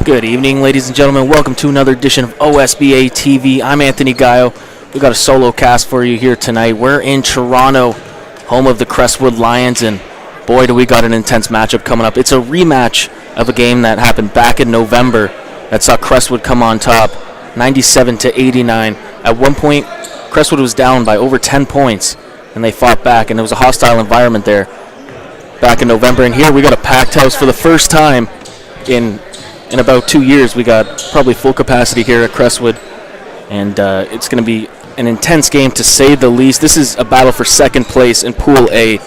Good evening, ladies and gentlemen. Welcome to another edition of OSBA TV. I'm Anthony Gaio. We've got a solo cast for you here tonight. We're in Toronto, home of the Crestwood Lions, and boy, do we got an intense matchup coming up. It's a rematch of a game that happened back in November that saw Crestwood come on top, 97-89. At one point, Crestwood was down by over 10 points, and they fought back, and it was a hostile environment there back in November. And here we got a packed house for the first time in about 2 years. We got probably full capacity here at Crestwood, and it's going to be an intense game to say the least. This is a battle for second place in Pool A.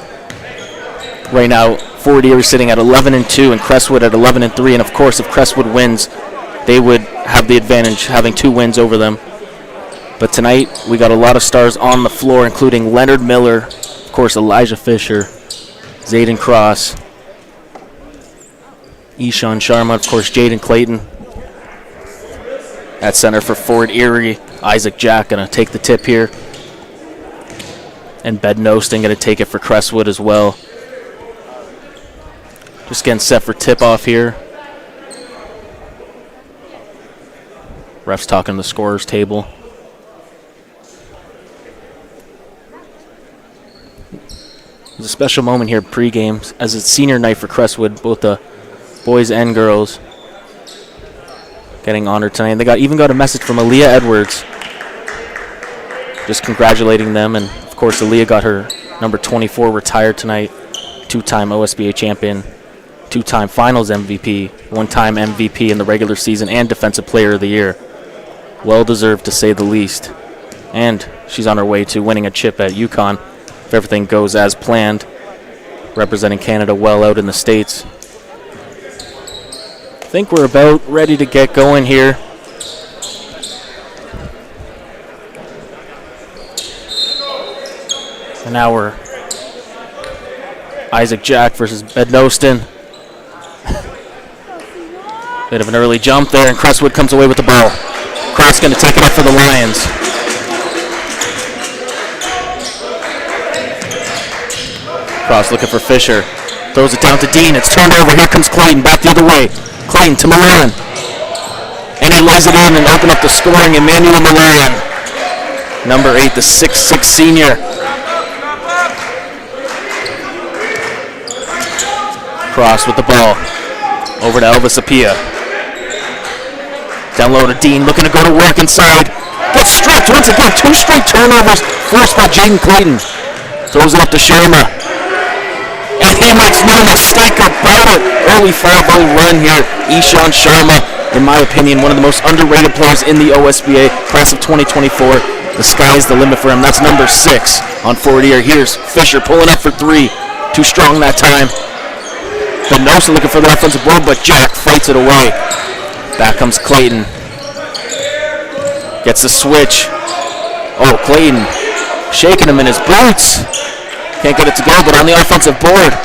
Right now, Fort Erie sitting at 11-2 and Crestwood at 11-3, and of course, if Crestwood wins, they would have the advantage, having 2 wins over them. But tonight, we got a lot of stars on the floor, including Leonard Miller, of course, Elijah Fisher, Zayden Cross, Ishan Sharma, of course, Jaden Clayton. At center for Fort Erie, Isaac Jack going to take the tip here. And Bednoston going to take it for Crestwood as well. Just getting set for tip-off here. Refs talking to the scorer's table. It's a special moment here pre-game as it's senior night for Crestwood, both the boys and girls getting honored tonight. And they even got a message from Aaliyah Edwards just congratulating them. And of course, Aaliyah got her number 24 retired tonight. 2-time OSBA champion, 2-time finals MVP, 1-time MVP in the regular season, and defensive player of the year. Well deserved, to say the least. And she's on her way to winning a chip at UConn if everything goes as planned, representing Canada well out in the States. I think we're about ready to get going here. And now we're Isaac Jack versus Bednoston. Bit of an early jump there, and Crestwood comes away with the ball. Cross going to take it up for the Lions. Cross looking for Fisher. Throws it down to Dean. It's turned over. Here comes Clayton back the other way. Clayton to Milan. And he lays it in and open up the scoring. Emmanuel Milan. Number 8, the 6'6 senior. Cross with the ball. Over to Elvis Apia. Down low to Dean, looking to go to work inside. Gets stripped once again. 2 straight turnovers forced by Jaden Clayton. Throws it up to Sharma. And he makes no mistake about it. Early foul ball run here. Ishan Sharma, in my opinion, one of the most underrated players in the OSBA, class of 2024. The sky's the limit for him. That's number 6 on Fort Erie. Here's Fisher pulling up for 3. Too strong that time. Bednoston looking for the offensive board, but Jack fights it away. Back comes Clayton. Gets the switch. Oh, Clayton shaking him in his boots. Can't get it to go, but on the offensive board.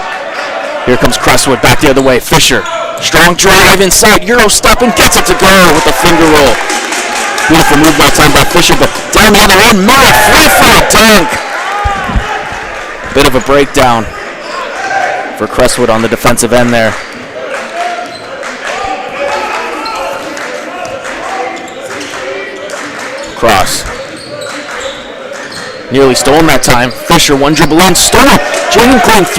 Here comes Crestwood back the other way. Fisher, strong drive inside. Euro step and gets it to go with a finger roll. Beautiful move that time by Fisher, but down the other end, Miller, free-throw dunk. Bit of a breakdown for Crestwood on the defensive end there. Cross. Nearly stolen that time. Fisher, one dribble in, stolen. Jaden Clayton,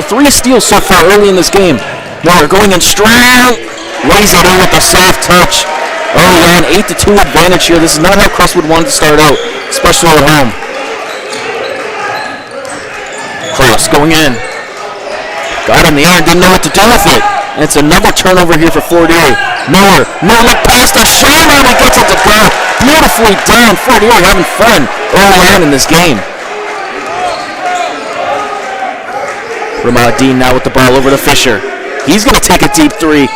three steals so far early in this game. Miller going in strong. Lays it in with a soft touch. Early on, 8-2 advantage here. This is not how Crestwood wanted to start out, especially at home. Cross going in. Got in the air and didn't know what to do with it. And it's another turnover here for Fort Erie. Miller pass to Sharma, and he gets it to go. Beautifully done. Fort Erie having fun early on in this game. Ramad Dean now with the ball over to Fisher. He's going to take a deep 3.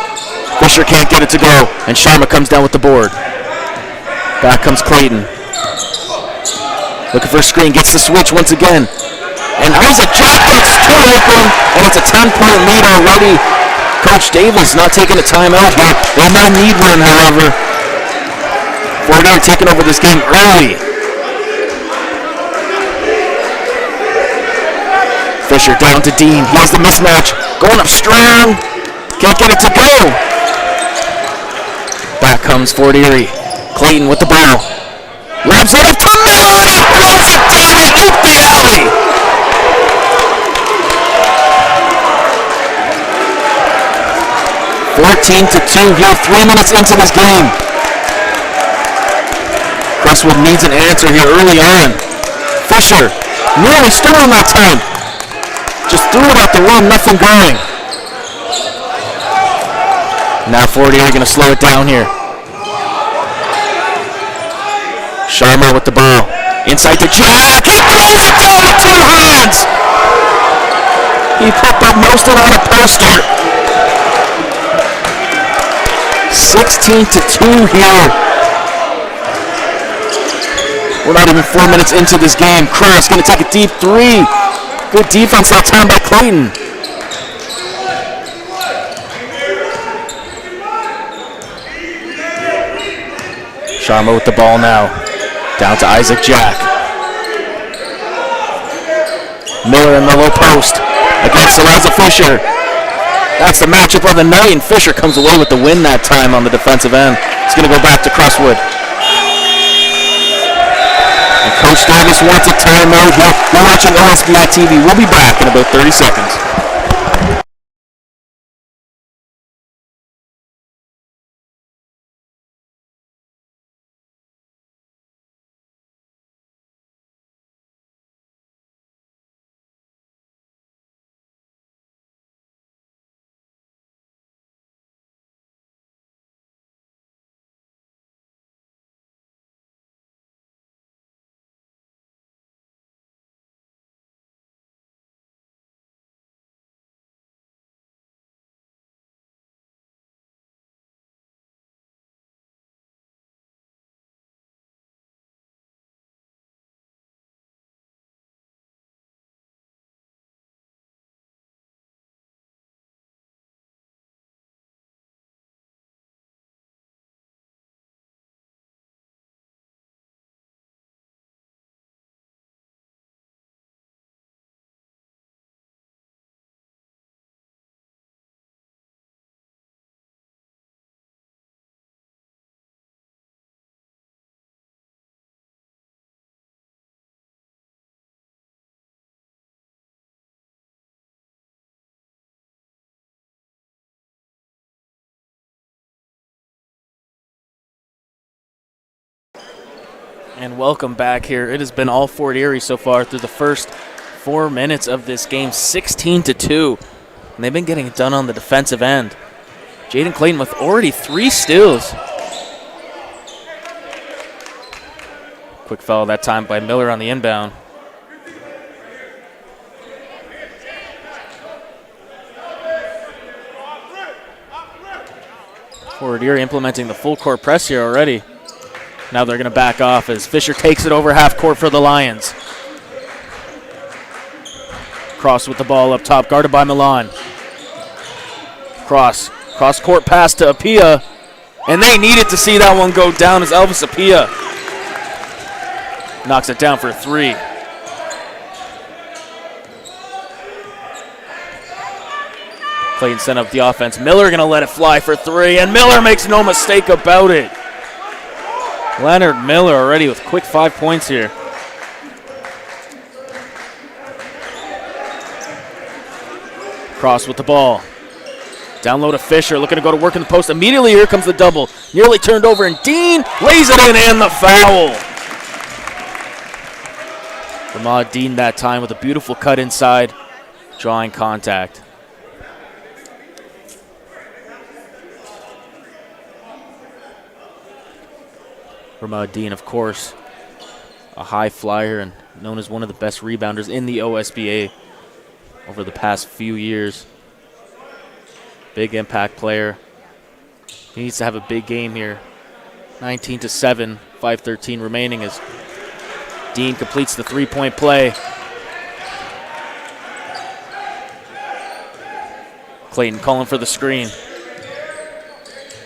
Fisher can't get it to go, and Sharma comes down with the board. Back comes Clayton. Looking for a screen, gets the switch once again. And Isaac Jack gets too open, and it's a 10-point lead already. Coach Davis not taking a timeout here. They no need one, however. Fort Erie taking over this game early. Fisher down to Dean. Here's the mismatch. Going up strong. Can't get it to go. comes Fort Erie. Clayton with the ball. Lobs it up to Miller. He throws it down and oop the alley. 14-2 here, 3 minutes into this game. Crestwood needs an answer here early on. Fisher nearly stolen that time. Just threw it out the rim, nothing going. Now Fort Erie going to slow it down here. Sharma with the ball. Inside to Jack. He throws it down with 2 hands. He put the most on a poster. 16-2 here. We're not even 4 minutes into this game. Cross going to take a deep 3. Good defense that time by Clayton. Sharma with the ball now. Down to Isaac Jack. Miller in the low post against Eliza Fisher. That's the matchup of the night, and Fisher comes away with the win that time on the defensive end. It's going to go back to Crestwood. And Coach Davis wants a timeout here. You're watching OSBA TV. We'll be back in about 30 seconds. And welcome back here. It has been all Fort Erie so far through the first 4 minutes of this game, 16-2. And they've been getting it done on the defensive end. Jaden Clayton with already 3 steals. Quick foul that time by Miller on the inbound. Fort Erie implementing the full court press here already. Now they're going to back off as Fisher takes it over half court for the Lions. Cross with the ball up top, guarded by Milan. Cross court pass to Apia, and they needed to see that one go down as Elvis Apia knocks it down for 3. Clayton sent up the offense. Miller going to let it fly for 3, and Miller makes no mistake about it. Leonard Miller already with quick 5 points here. Cross with the ball. Down low to Fisher, looking to go to work in the post. Immediately here comes the double. Nearly turned over, and Dean lays it in, and the foul. Ramad Dean that time with a beautiful cut inside, drawing contact. Ramad Dean, of course, a high flyer and known as one of the best rebounders in the OSBA over the past few years. Big impact player. He needs to have a big game here. 19-7, 5:13 remaining as Dean completes the 3-point play. Clayton calling for the screen.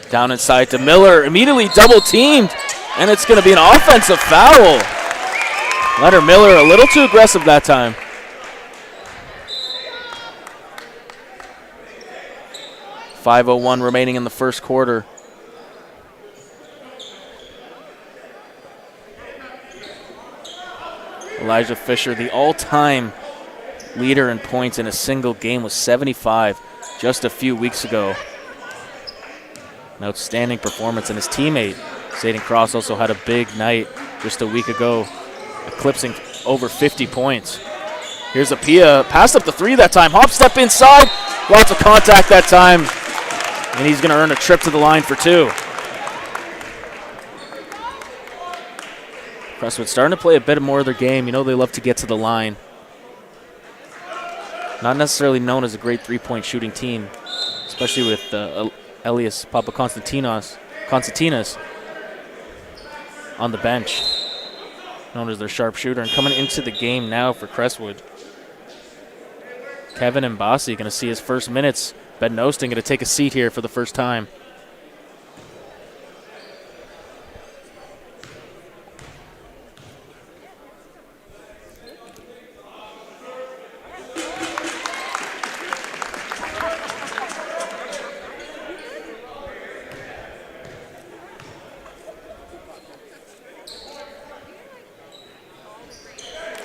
Down inside to Miller, immediately double teamed. And it's going to be an offensive foul. Leonard Miller a little too aggressive that time. .5:01 remaining in the first quarter. Elijah Fisher, the all-time leader in points in a single game, was 75 just a few weeks ago. An outstanding performance, and his teammate, Zayden Cross, also had a big night just a week ago, eclipsing over 50 points. Here's Apia, passed up the three that time, hop step inside, lots of contact that time, and he's gonna earn a trip to the line for two. Crestwood starting to play a bit more of their game. You know they love to get to the line. Not necessarily known as a great three-point shooting team, especially with Elias Papakonstantinos on the bench, known as their sharpshooter. And coming into the game now for Crestwood, Kevin Mbasi going to see his first minutes. Ben Nosting going to take a seat here for the first time.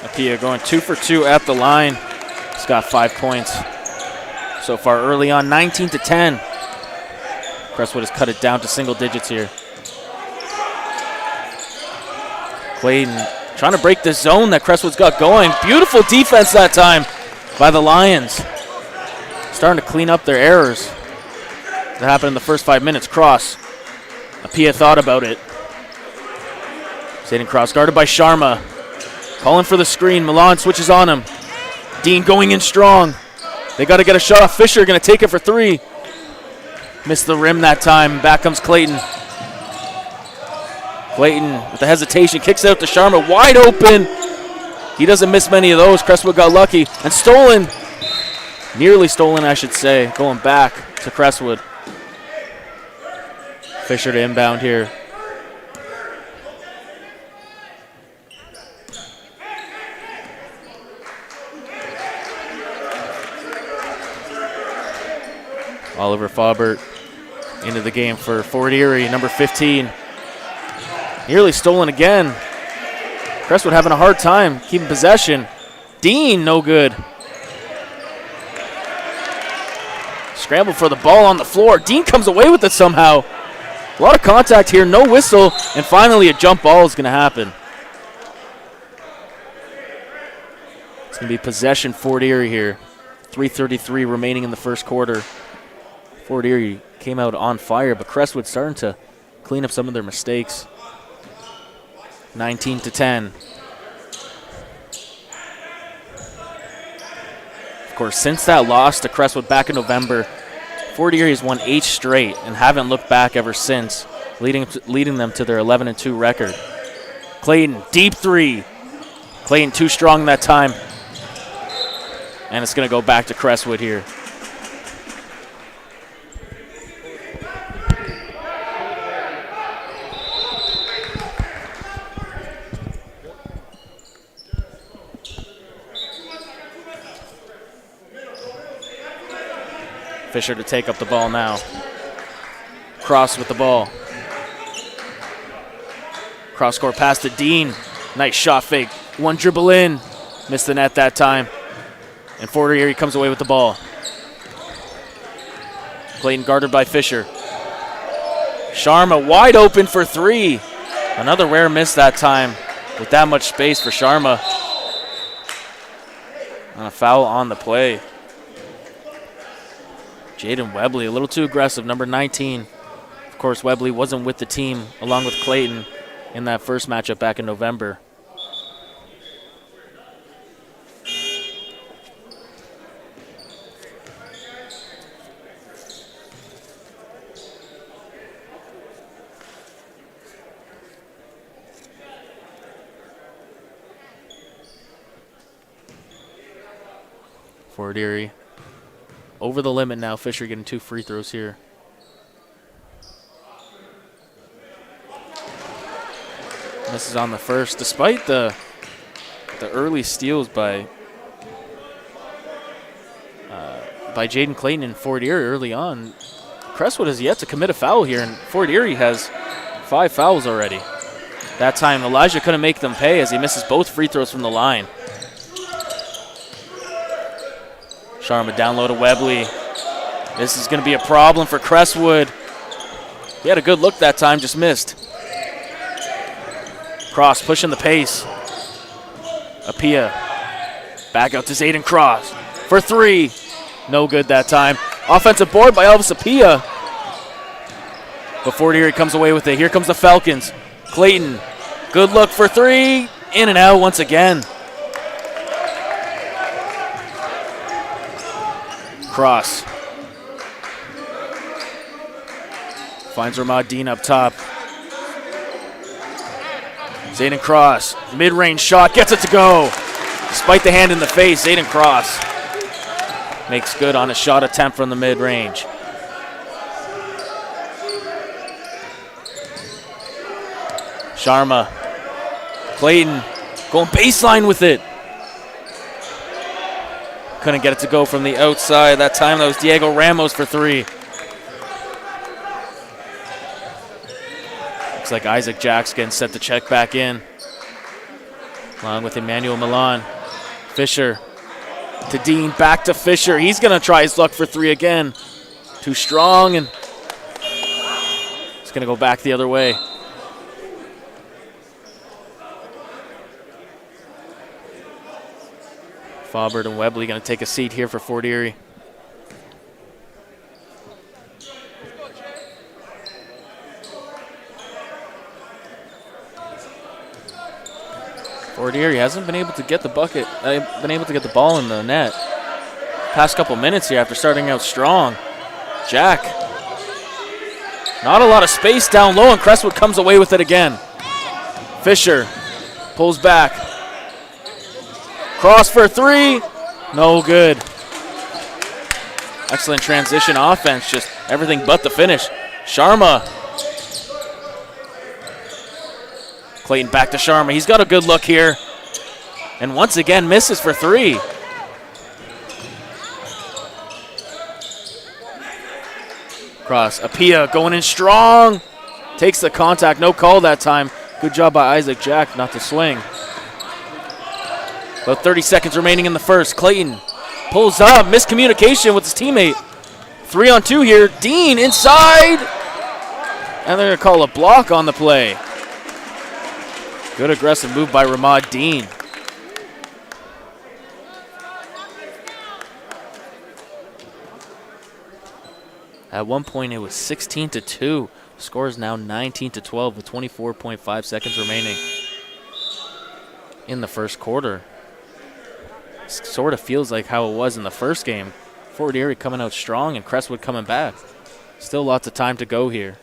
Apia going 2 for 2 at the line. He's got 5 points so far early on, 19-10. Crestwood has cut it down to single digits here. Clayton trying to break the zone that Crestwood's got going. Beautiful defense that time by the Lions. Starting to clean up their errors that happened in the first 5 minutes. Cross. Apia thought about it. Zayden Cross guarded by Sharma. Calling for the screen. Milan switches on him. Dean going in strong. They got to get a shot off. Fisher going to take it for three. Missed the rim that time. Back comes Clayton. Clayton with the hesitation kicks out to Sharma. Wide open. He doesn't miss many of those. Crestwood got lucky. And stolen. Nearly stolen, I should say. Going back to Crestwood. Fisher to inbound here. Oliver Faubert into the game for Fort Erie, number 15. Nearly stolen again. Crestwood having a hard time keeping possession. Dean, no good. Scramble for the ball on the floor. Dean comes away with it somehow. A lot of contact here, no whistle, and finally a jump ball is going to happen. It's going to be possession Fort Erie here. 3:33 remaining in the first quarter. Fort Erie came out on fire, but Crestwood starting to clean up some of their mistakes. 19-10. Of course, since that loss to Crestwood back in November, Fort Erie has won 8 straight and haven't looked back ever since, leading them to their 11-2 record. Clayton, deep three. Clayton too strong that time. And it's going to go back to Crestwood here. Fisher to take up the ball now. Cross with the ball. Cross court pass to Dean. Nice shot fake. One dribble in. Missed the net that time. And Fort Erie comes away with the ball. Clayton guarded by Fisher. Sharma wide open for three. Another rare miss that time with that much space for Sharma. And a foul on the play. Jaden Webley, a little too aggressive, number 19. Of course, Webley wasn't with the team along with Clayton in that first matchup back in November. Fort Erie over the limit now. Fisher getting 2 free throws here. This is on the first. Despite the early steals by Jaden Clayton and Fort Erie early on, Crestwood has yet to commit a foul here, and Fort Erie has 5 fouls already. That time, Elijah couldn't make them pay as he misses both free throws from the line. Sharma down low to Webley. This is going to be a problem for Crestwood. He had a good look that time, just missed. Cross pushing the pace. Apia back out to Zayden Cross for three. No good that time. Offensive board by Elvis Apia. But Fort Erie comes away with it. Here comes the Falcons. Clayton, good look for three. In and out once again. Cross. Finds Ramad Dean up top. Zayden Cross, mid-range shot, gets it to go. Despite the hand in the face, Zayden Cross makes good on a shot attempt from the mid-range. Sharma, Clayton going baseline with it. Couldn't get it to go from the outside. That time that was Diego Ramos for three. Looks like Isaac Jack's getting set to check back in. Along with Emmanuel Milan. Fisher to Dean, back to Fisher. He's going to try his luck for three again. Too strong, and it's going to go back the other way. Faubert and Webley going to take a seat here for Fort Erie. Fort Erie hasn't been able to get the the ball in the net. Past couple minutes here after starting out strong. Jack. Not a lot of space down low, and Crestwood comes away with it again. Fisher pulls back. Cross for three. No good. Excellent transition offense, just everything but the finish. Sharma. Clayton back to Sharma. He's got a good look here. And once again misses for three. Cross. Apia going in strong. Takes the contact. No call that time. Good job by Isaac Jack not to swing. About 30 seconds remaining in the first. Clayton pulls up. Miscommunication with his teammate. 3-on-2 here. Dean inside. And they're going to call a block on the play. Good aggressive move by Ramad Dean. At one point, it was 16-2. Score is now 19-12 with 24.5 seconds remaining in the first quarter. Sort of feels like how it was in the first game. Fort Erie coming out strong and Crestwood coming back. Still lots of time to go here.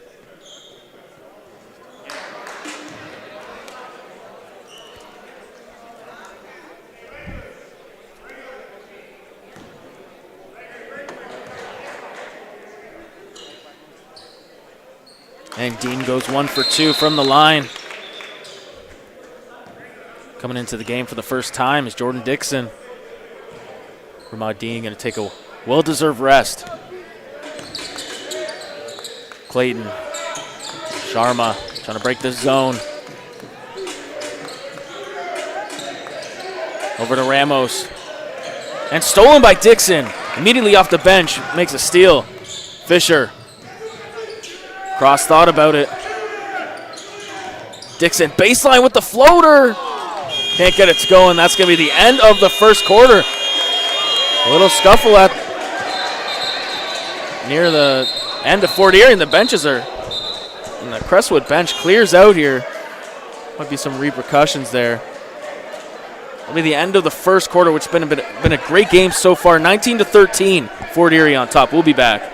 And Dean goes 1 for 2 from the line. Coming into the game for the first time is Jordan Dixon. Ramad Dean going to take a well-deserved rest. Clayton. Sharma trying to break the zone. Over to Ramos. And stolen by Dixon. Immediately off the bench, makes a steal. Fisher. Cross thought about it. Dixon baseline with the floater. Can't get it to go, and that's going to be the end of the first quarter. A little scuffle at near the end of Fort Erie, and the benches are, and the Crestwood bench clears out here. Might be some repercussions there. That'll be the end of the first quarter, which has been a great game so far. 19-13, Fort Erie on top. We'll be back.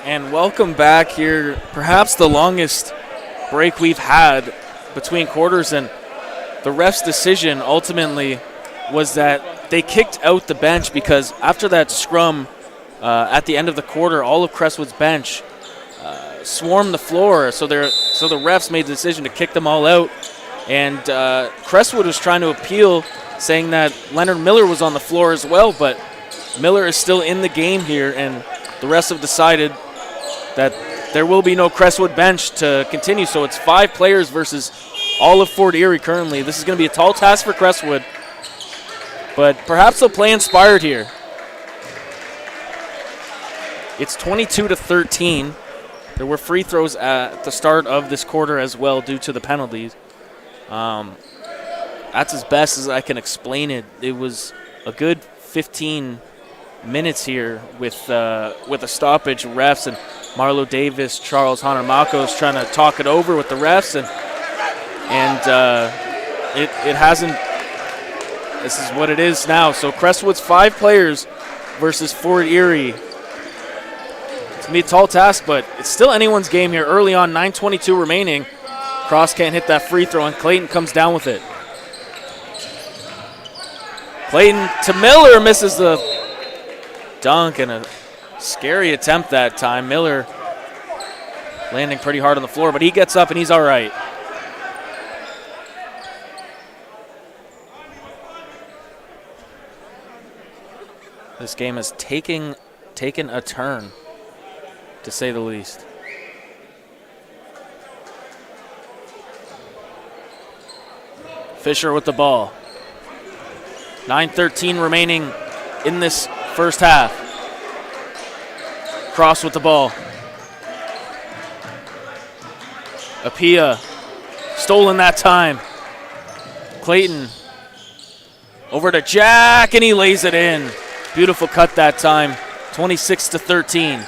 and welcome back here. Perhaps the longest break we've had between quarters, and the ref's decision ultimately was that they kicked out the bench because after that scrum at the end of the quarter, all of Crestwood's bench swarmed the floor, so the refs made the decision to kick them all out. And Crestwood was trying to appeal, saying that Leonard Miller was on the floor as well, but Miller is still in the game here, and the refs have decided that there will be no Crestwood bench to continue. So it's 5 players versus all of Fort Erie currently. This is going to be a tall task for Crestwood, but perhaps they'll play inspired here. It's 22-13. There were free throws at the start of this quarter as well due to the penalties. That's as best as I can explain it. It was a good 15 minutes here with a stoppage, refs, and Marlo Davis, Charles Hanner-Makos trying to talk it over with the refs, and it hasn't. This is what it is now. So Crestwood's 5 players versus Fort Erie. It's going to be a tall task, but it's still anyone's game here. Early on, 9:22 remaining. Cross can't hit that free throw, and Clayton comes down with it. Clayton to Miller, misses the dunk, and a scary attempt that time. Miller landing pretty hard on the floor, but he gets up and he's all right. This game is taken a turn, to say the least. Fisher with the ball. 9:13 remaining in this first half. Cross with the ball. Apia stolen that time. Clayton over to Jack, and he lays it in. Beautiful cut that time. 26-13.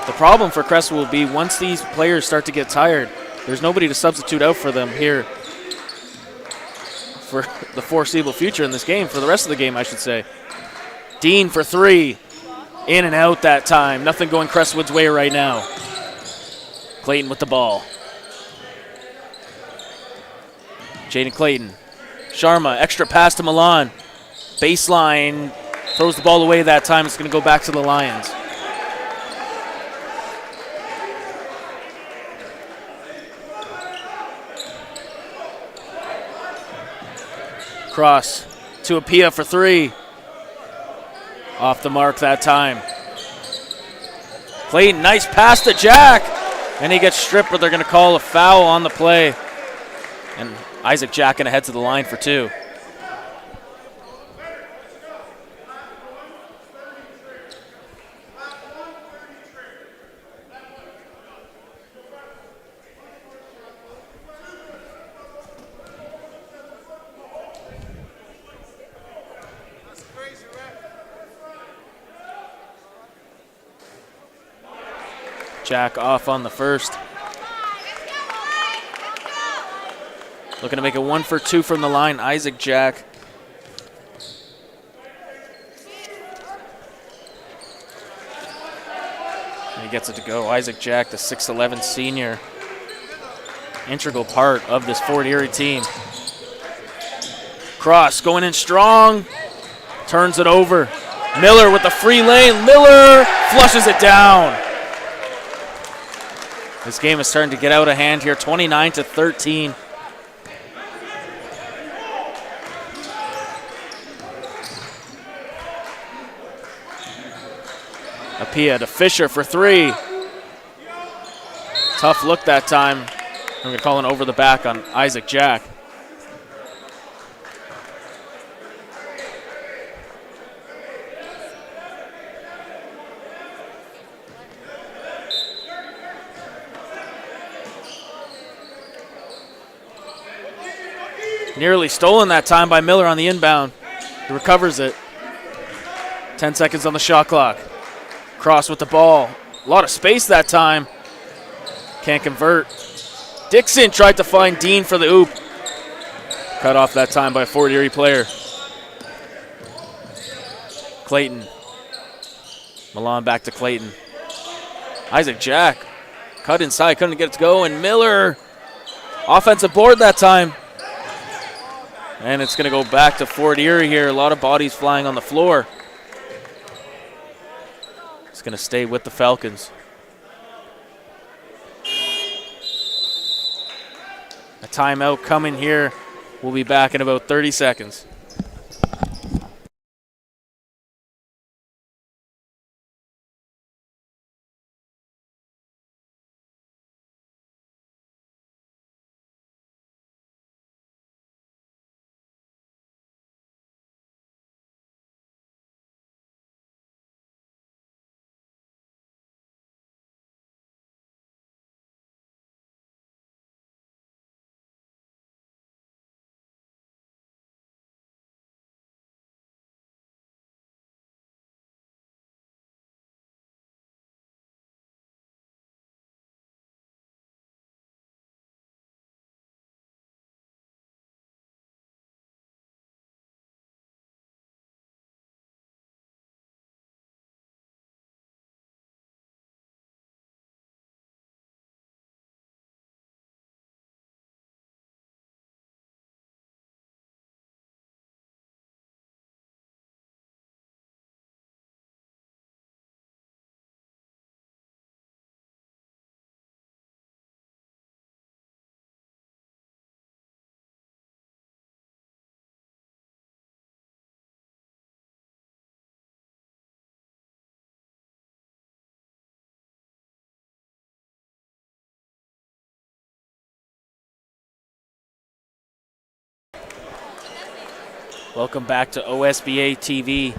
The problem for Crestwood will be once these players start to get tired, there's nobody to substitute out for them here for the foreseeable future in this game, for the rest of the game, I should say. Dean for 3. In and out that time. Nothing going Crestwood's way right now. Clayton with the ball. Jaden Clayton. Sharma, extra pass to Milan. Baseline, throws the ball away that time. It's going to go back to the Lions. Cross to Apia for 3. Off the mark that time. Clayton, nice pass to Jack. And he gets stripped, but they're going to call a foul on the play. And Isaac Jack going to head to the line for 2. Jack off on the first. Looking to make it 1 for 2 from the line, Isaac Jack. And he gets it to go. Isaac Jack, the 6'11 senior. Integral part of this Fort Erie team. Cross going in strong. Turns it over. Miller with the free lane. Miller flushes it down. This game is starting to get out of hand here, 29-13. Apia to Fisher for 3. Tough look that time. I'm going to call an over the back on Isaac Jack. Nearly stolen that time by Miller on the inbound. He recovers it. 10 seconds on the shot clock. Cross with the ball. A lot of space that time. Can't convert. Dixon tried to find Dean for the oop. Cut off that time by a Fort Erie player. Clayton Milan back to Clayton. Isaac Jack cut inside, couldn't get it to go, and Miller, offensive board that time. And it's going to go back to Fort Erie here. A lot of bodies flying on the floor. It's going to stay with the Falcons. A timeout coming here. We'll be back in about 30 seconds. Welcome back to OSBA TV.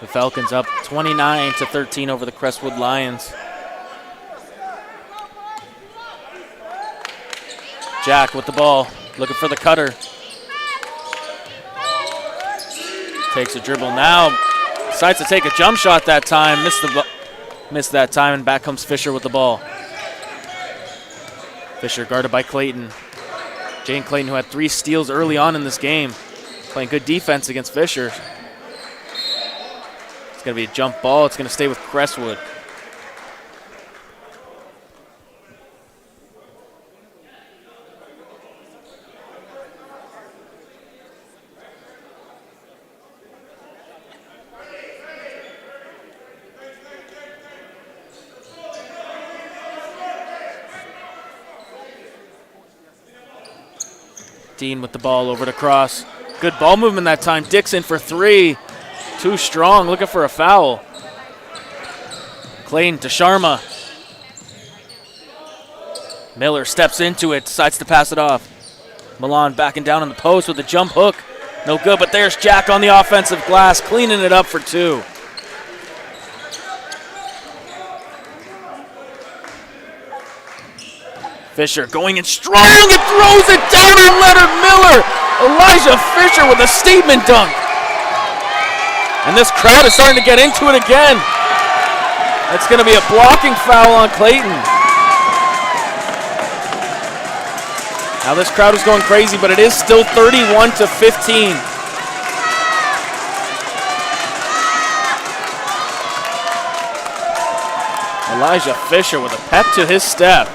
The Falcons up 29-13 over the Crestwood Lions. Jack with the ball, looking for the cutter. Takes a dribble now. Decides to take a jump shot that time. Missed that time, and back comes Fisher with the ball. Fisher guarded by Clayton. Jane Clayton, who had 3 steals early on in this game. Playing good defense against Fisher. It's going to be a jump ball. It's going to stay with Crestwood. Dean with the ball over to Cross. Good ball movement that time. Dixon for 3. Too strong, looking for a foul. Clayton to Sharma. Miller steps into it, decides to pass it off. Milan backing down on the post with a jump hook. No good, but there's Jack on the offensive glass, cleaning it up for 2. Fisher going in strong and throws it down on Leonard Miller. Elijah Fisher with a statement dunk. And this crowd is starting to get into it again. It's going to be a blocking foul on Clayton. Now this crowd is going crazy, but it is still 31-15. Elijah Fisher with a pep to his step.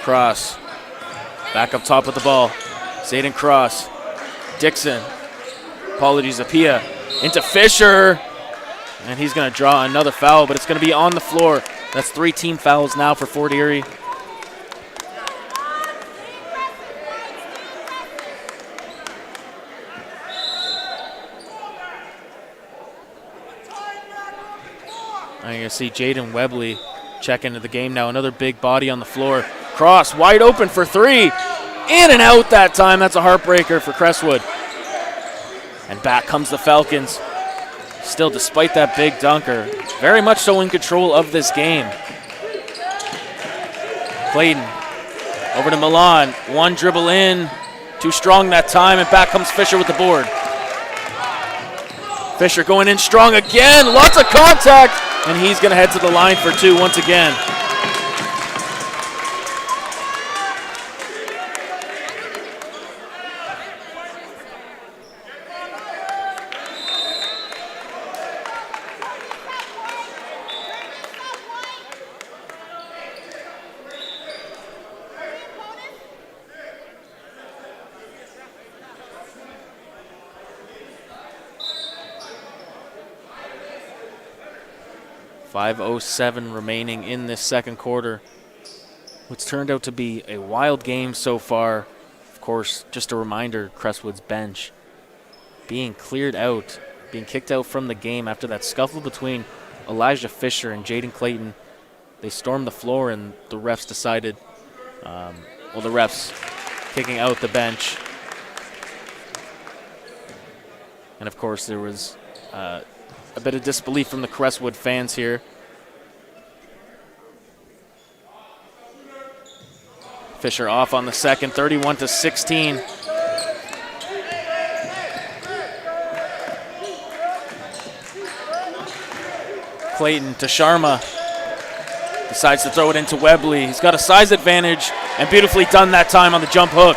Cross, back up top with the ball. Zayden Cross, Dixon, apologies, Apia, into Fisher, and he's going to draw another foul, but it's going to be on the floor. That's 3 team fouls now for Fort Erie. I'm going to see Jaden Webley check into the game now. Another big body on the floor. Cross, wide open for 3. In and out that time. That's a heartbreaker for Crestwood. And back comes the Falcons. Still, despite that big dunker, very much so in control of this game. Clayton over to Milan. 1 dribble in. Too strong that time, and back comes Fisher with the board. Fisher going in strong again. Lots of contact. And he's going to head to the line for 2 once again. .5:07 remaining in this second quarter. What's turned out to be a wild game so far. Of course, just a reminder, Crestwood's bench being cleared out, being kicked out from the game after that scuffle between Elijah Fisher and Jaden Clayton. They stormed the floor and the refs decided, the refs kicking out the bench. And of course, there was a bit of disbelief from the Crestwood fans here. Fisher off on the second, 31-16. Clayton to Sharma. Decides to throw it into Webley. He's got a size advantage and beautifully done that time on the jump hook.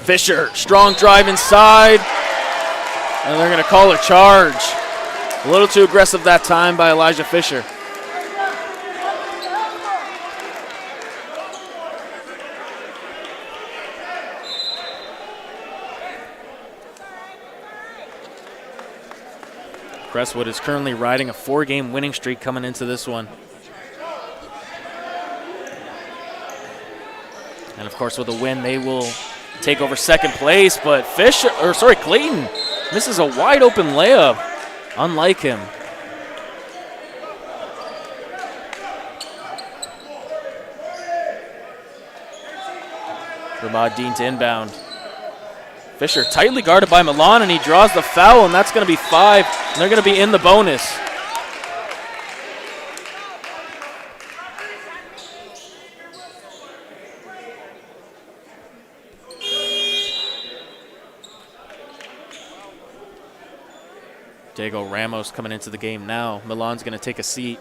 Fisher, strong drive inside, and they're going to call a charge. A little too aggressive that time by Elijah Fisher. Crestwood is currently riding a 4-game winning streak coming into this one. And of course, with a win, they will take over second place, but Clayton misses a wide open layup, unlike him. Ramad Dean to inbound. Fisher tightly guarded by Milan, and he draws the foul, and that's going to be 5, and they're going to be in the bonus. Diego Ramos coming into the game now. Milan's going to take a seat.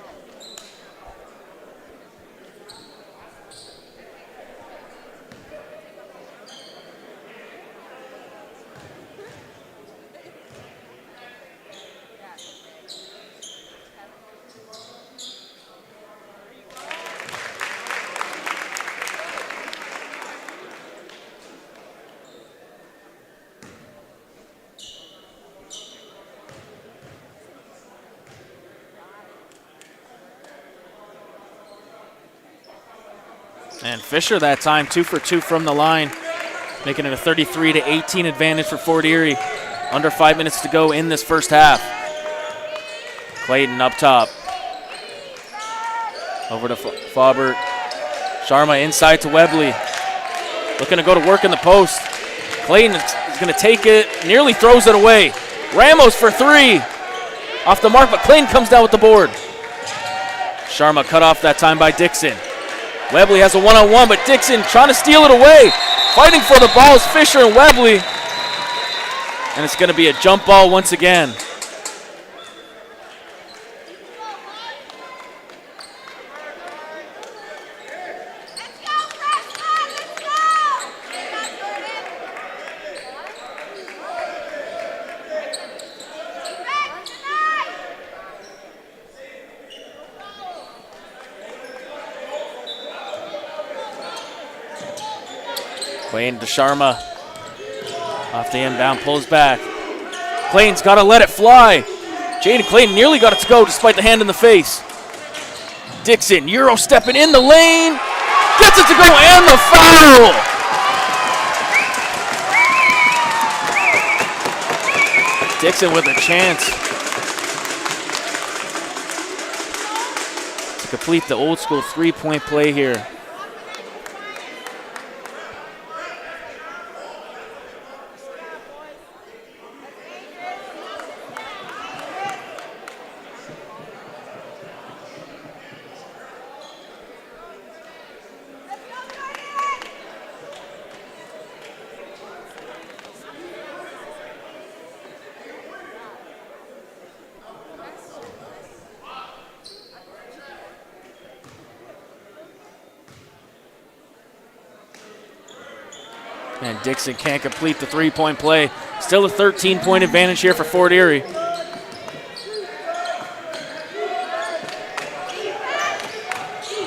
And Fisher that time, 2 for 2 from the line, making it a 33-18 advantage for Fort Erie. Under 5 minutes to go in this first half. Clayton up top. Over to Faubert. Sharma inside to Webley. Looking to go to work in the post. Clayton is going to take it, nearly throws it away. Ramos for 3. Off the mark, but Clayton comes down with the board. Sharma cut off that time by Dixon. Webley has a one-on-one, but Dixon trying to steal it away. Fighting for the ball is Fisher and Webley. And it's going to be a jump ball once again. Clayton to Sharma. Off the inbound, pulls back. Clayton's got to let it fly. Jaden Clayton nearly got it to go despite the hand in the face. Dixon, Euro stepping in the lane. Gets it to go and the foul. Dixon with a chance to complete the old school 3-point play here. And Dixon can't complete the three-point play. Still a 13-point advantage here for Fort Erie.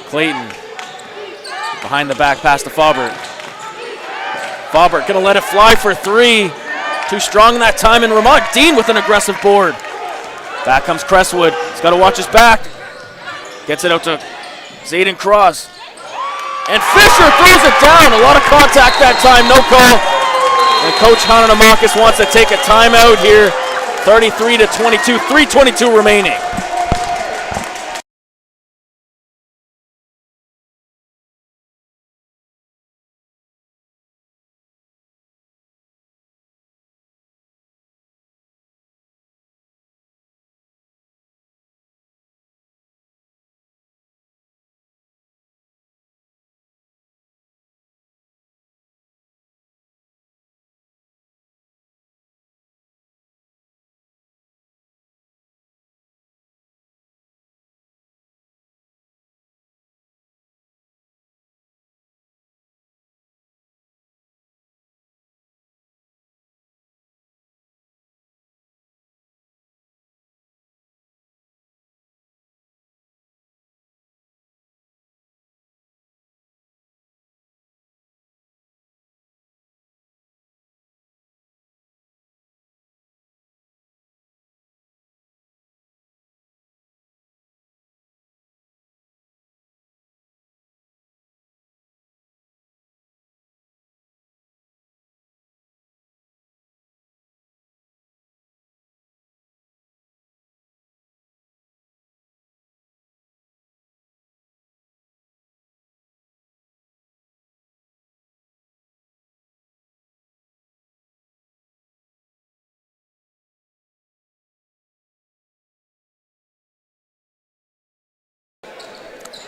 Clayton behind the back pass to Faubert. Faubert gonna let it fly for three. Too strong that time, and Ramon Dean with an aggressive board. Back comes Crestwood. He's got to watch his back. Gets it out to Zayden Cross. And Fisher throws it down. A lot of contact that time, no call. And Coach Hananamakis wants to take a timeout here. 33-22, 3:22 remaining.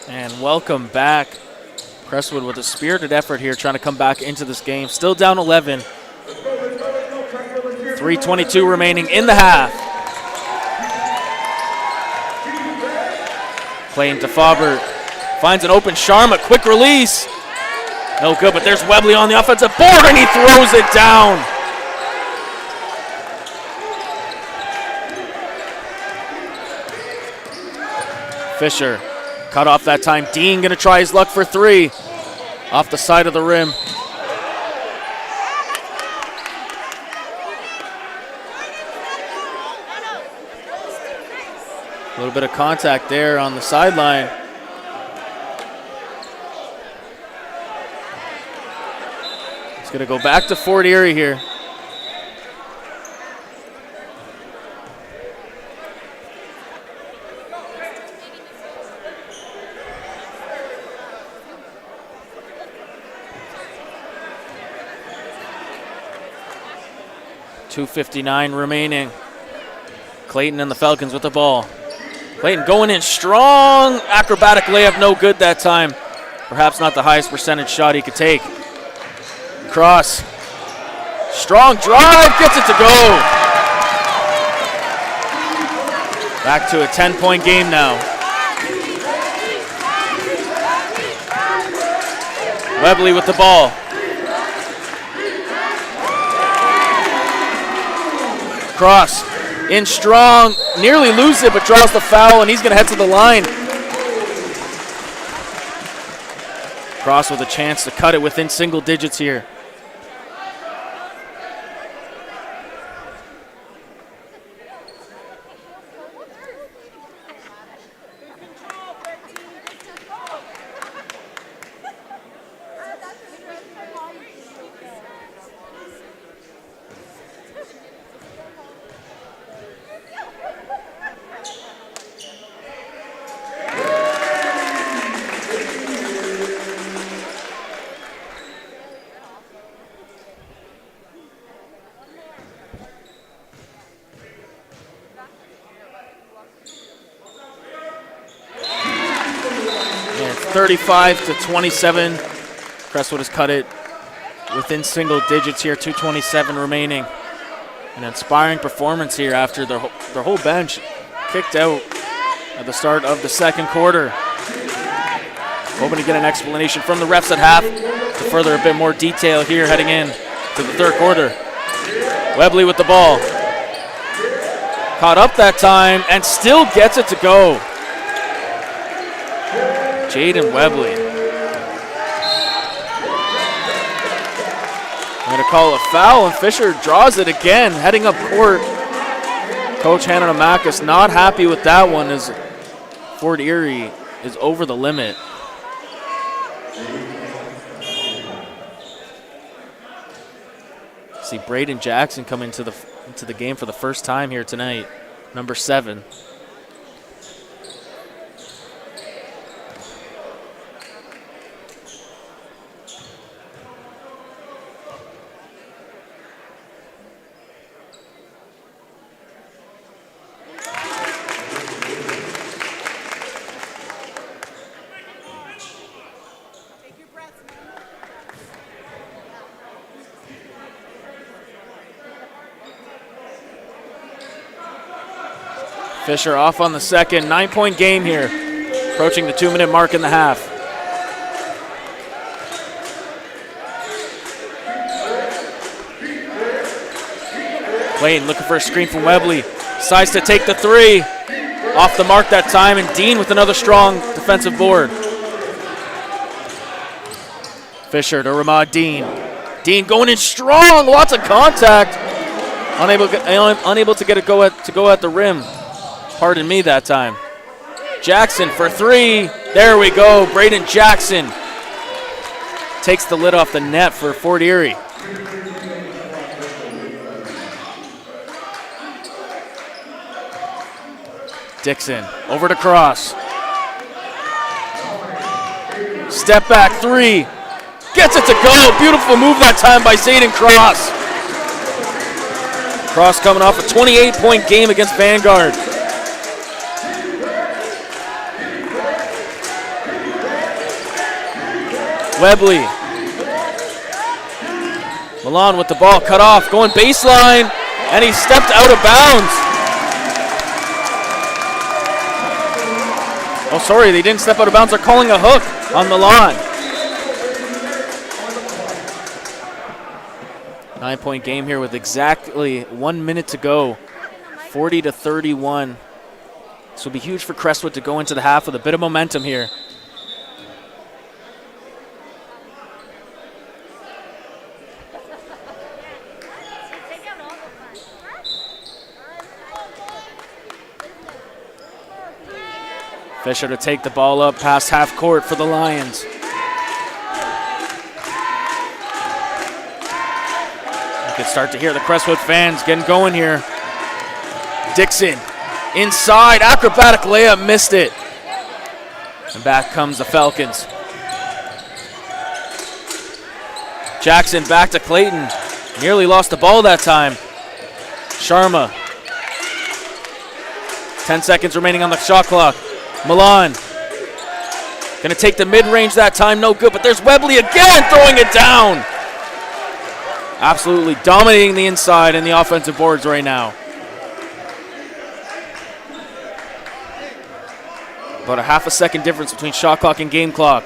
And welcome back. Crestwood with a spirited effort here, trying to come back into this game. Still down 11. 3:22 remaining in the half. Playing to Faubert. Finds an open Sharma. Quick release. No good, but there's Webley on the offensive board, and he throws it down. Fisher. Cut off that time. Dean gonna try his luck for three. Off the side of the rim. A little bit of contact there on the sideline. It's gonna go back to Fort Erie here. .259 remaining. Clayton and the Falcons with the ball. Clayton going in strong. Acrobatic layup, no good that time. Perhaps not the highest percentage shot he could take. Cross. Strong drive, gets it to go. Back to a 10-point game now. Webley with the ball. Cross in strong, nearly loses it, but draws the foul, and he's going to head to the line. Cross with a chance to cut it within single digits here. And it's 35-27. Crestwood has cut it within single digits here, 2:27 remaining. An inspiring performance here after their whole bench kicked out at the start of the second quarter. Hoping to get an explanation from the refs at half to further a bit more detail here heading in to the third quarter. Webley with the ball. Caught up that time and still gets it to go. Jaden Webley. I'm going to call a foul, and Fisher draws it again, heading up court. Coach Hannah Namakis not happy with that one as Fort Erie is over the limit. See Braden Jackson come into the game for the first time here tonight, number 7. Fisher off on the second, 9-point game here, approaching the 2-minute mark in the half. Clayton looking for a screen from Webley, decides to take the 3, off the mark that time, and Dean with another strong defensive board. Fisher to Ramad Dean. Dean going in strong, lots of contact, unable to get it go at the rim. Pardon me that time. Jackson for 3. There we go. Braden Jackson takes the lid off the net for Fort Erie. Dixon over to Cross. Step back 3. Gets it to go. Beautiful move that time by Zayden Cross. Cross coming off a 28-point game against Vanguard. Webley. Milan with the ball cut off, going baseline, and he stepped out of bounds. Oh, sorry, they didn't step out of bounds. They're calling a hook on Milan. 9-point game here with exactly 1 minute to go. 40-31. This will be huge for Crestwood to go into the half with a bit of momentum here. Fisher to take the ball up past half court for the Lions. You can start to hear the Crestwood fans getting going here. Dixon inside, acrobatic layup, missed it. And back comes the Falcons. Jackson back to Clayton. Nearly lost the ball that time. Sharma. 10 seconds remaining on the shot clock. Milan gonna take the mid-range that time, no good, but there's Webley again throwing it down. Absolutely dominating the inside and the offensive boards right now. About a half a second difference between shot clock and game clock.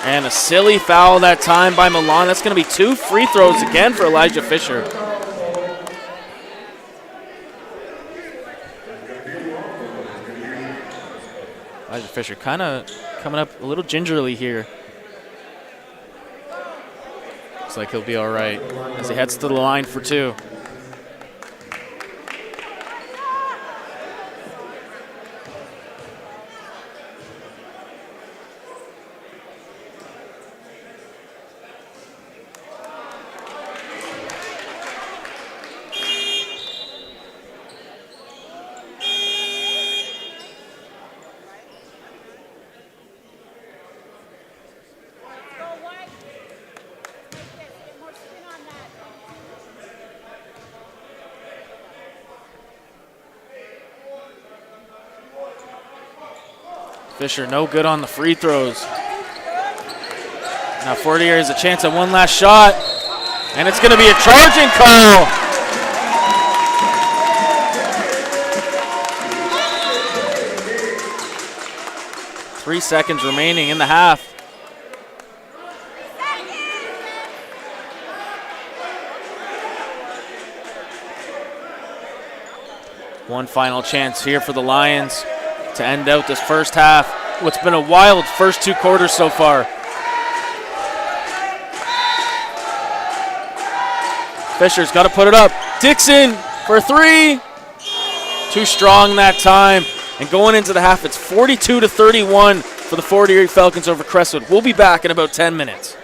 And a silly foul that time by Milan. That's gonna be 2 free throws again for Elijah Fisher. Elijah Fisher kind of coming up a little gingerly here. Looks like he'll be all right as he heads to the line for 2. Fisher no good on the free throws. Now Fort Erie has a chance at one last shot, and it's going to be a charging call. 3 seconds remaining in the half. One final chance here for the Lions to end out this first half. What's been a wild first 2 quarters so far. Fisher's got to put it up. Dixon for 3. Too strong that time. And going into the half, it's 42-31 for the Fort Erie Falcons over Crestwood. We'll be back in about 10 minutes.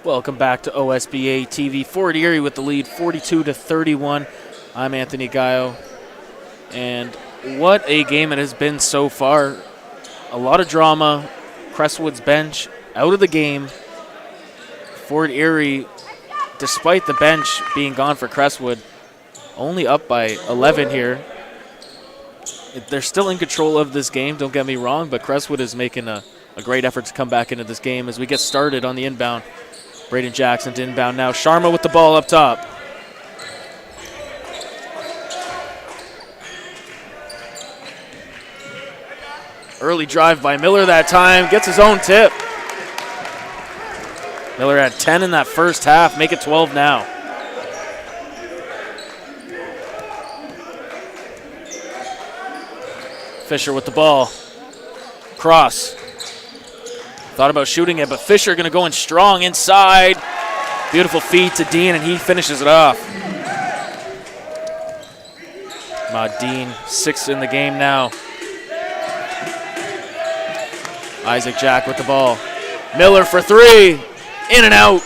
Welcome back to OSBA TV. Fort Erie with the lead, 42-31. I'm Anthony Gallo, and what a game it has been so far. A lot of drama. Crestwood's bench out of the game. Fort Erie, despite the bench being gone for Crestwood, only up by 11 here. They're still in control of this game, don't get me wrong, but Crestwood is making a great effort to come back into this game as we get started on the inbound. Braden Jackson to inbound now. Sharma with the ball up top. Early drive by Miller that time. Gets his own tip. Miller had 10 in that first half. Make it 12 now. Fisher with the ball. Cross. Thought about shooting it, but Fisher going to go in strong inside. Beautiful feed to Dean, and he finishes it off. Dean, 6 in the game now. Isaac Jack with the ball. Miller for 3. In and out.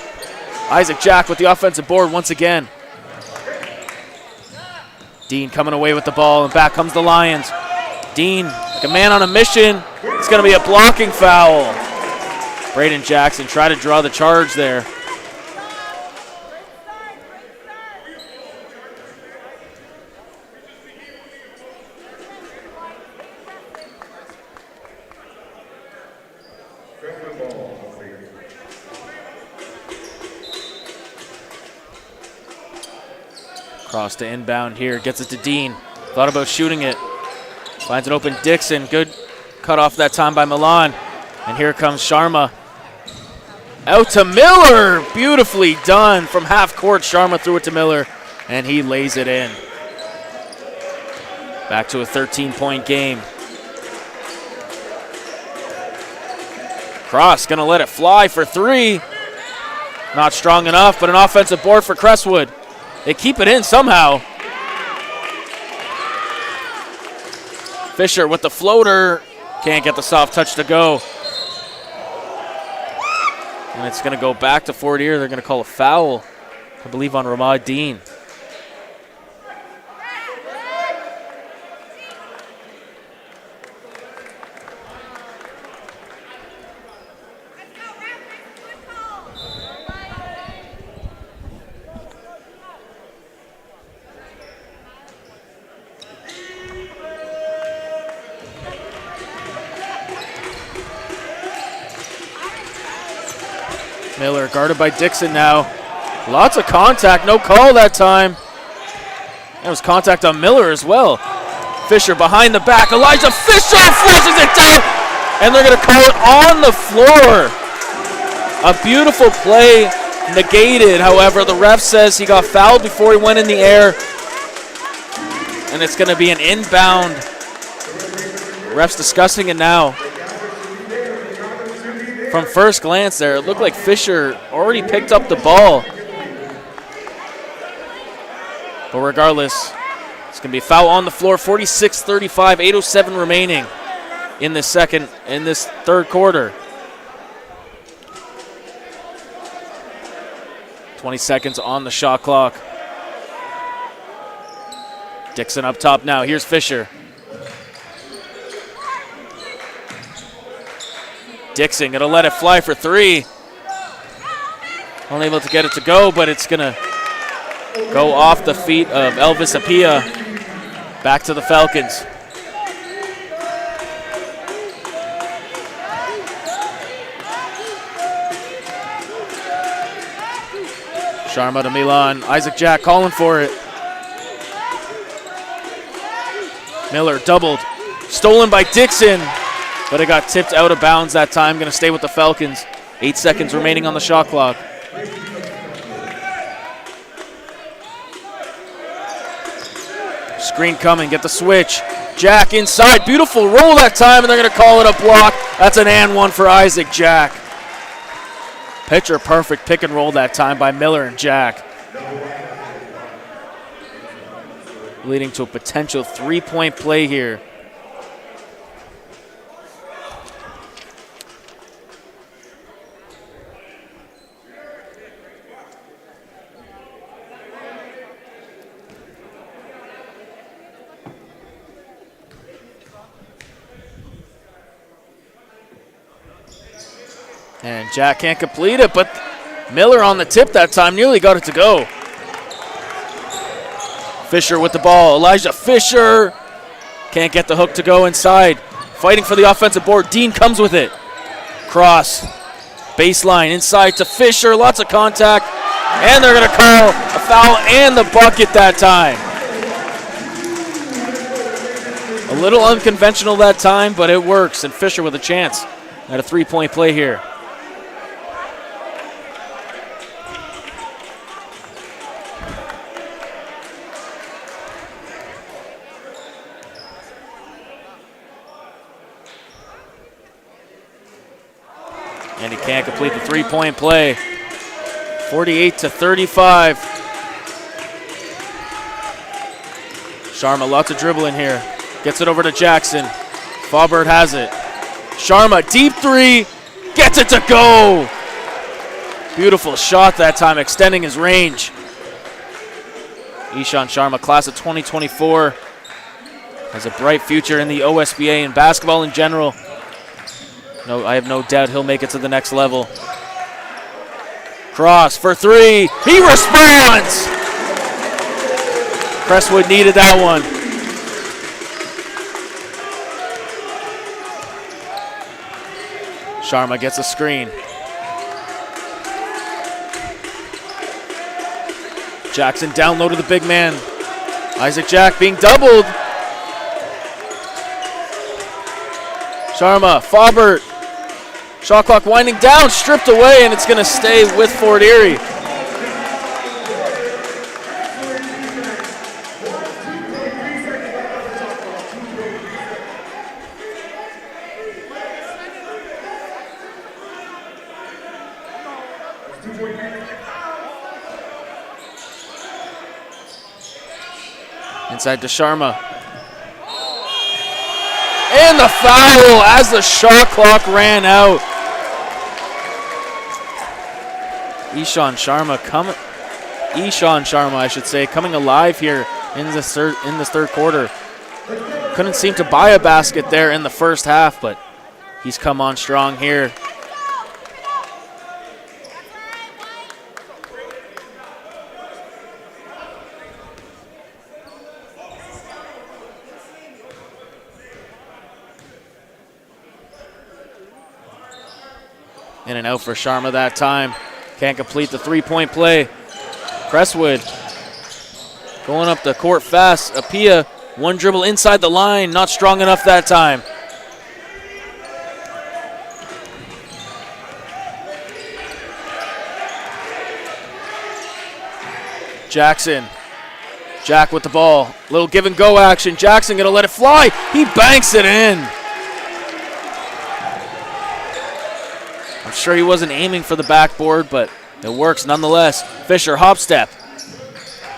Isaac Jack with the offensive board once again. Dean coming away with the ball, and back comes the Lions. Dean, like a man on a mission. It's going to be a blocking foul. Braden Jackson tried to draw the charge there. Cross to inbound here, gets it to Dean. Thought about shooting it. Finds an open Dixon. Good cut off that time by Milan. And here comes Sharma. Out to Miller. Beautifully done from half court. Sharma threw it to Miller, and he lays it in. Back to a 13-point game. Cross going to let it fly for 3. Not strong enough, but an offensive board for Crestwood. They keep it in somehow. Fisher with the floater. Can't get the soft touch to go. And it's going to go back to Fort Erie. They're going to call a foul, I believe, on Ramad Dean. Miller guarded by Dixon now. Lots of contact, no call that time. There was contact on Miller as well. Fisher behind the back. Elijah Fisher flushes it down, and they're going to call it on the floor. A beautiful play negated, however. The ref says he got fouled before he went in the air, and it's going to be an inbound. Ref's discussing it now. From first glance there, it looked like Fisher already picked up the ball. But regardless, it's going to be a foul on the floor. 46-35, 8:07 remaining in this third quarter. 20 seconds on the shot clock. Dixon up top now. Here's Fisher. Dixon going to let it fly for 3. Only able to get it to go, but it's going to go off the feet of Elvis Apia. Back to the Falcons. Sharma to Milan. Isaac Jack calling for it. Miller doubled. Stolen by Dixon. But it got tipped out of bounds that time. Going to stay with the Falcons. 8 seconds remaining on the shot clock. Screen coming. Get the switch. Jack inside. Beautiful roll that time, and they're going to call it a block. That's an and one for Isaac Jack. Picture perfect pick and roll that time by Miller and Jack. Leading to a potential 3-point play here. And Jack can't complete it, but Miller on the tip that time, nearly got it to go. Fisher with the ball. Elijah Fisher can't get the hook to go inside. Fighting for the offensive board. Dean comes with it. Cross. Baseline inside to Fisher. Lots of contact. And they're going to call a foul and the bucket that time. A little unconventional that time, but it works. And Fisher with a chance at a three-point play here. And he can't complete the three-point play. 48-35. Sharma, lots of dribbling here. Gets it over to Jackson. Faubert has it. Sharma, deep three. Gets it to go. Beautiful shot that time, extending his range. Ishan Sharma, class of 2024. Has a bright future in the OSBA and basketball in general. No, I have no doubt he'll make it to the next level. Cross for three. He responds. Crestwood needed that one. Sharma gets a screen. Jackson down low to the big man. Isaac Jack being doubled. Sharma, Faubert. Shot clock winding down, stripped away, and it's going to stay with Fort Erie. Inside to Sharma. And the foul as the shot clock ran out. Ishan Sharma, I should say, coming alive here in this third quarter. Couldn't seem to buy a basket there in the first half, but he's come on strong here. In and out for Sharma that time. Can't complete the three-point play. Crestwood going up the court fast. Apia, one dribble inside the line. Not strong enough that time. Jackson. Jack with the ball. Little give and go action. Jackson going to let it fly. He banks it in. I'm sure he wasn't aiming for the backboard, but it works nonetheless. Fisher, hop step.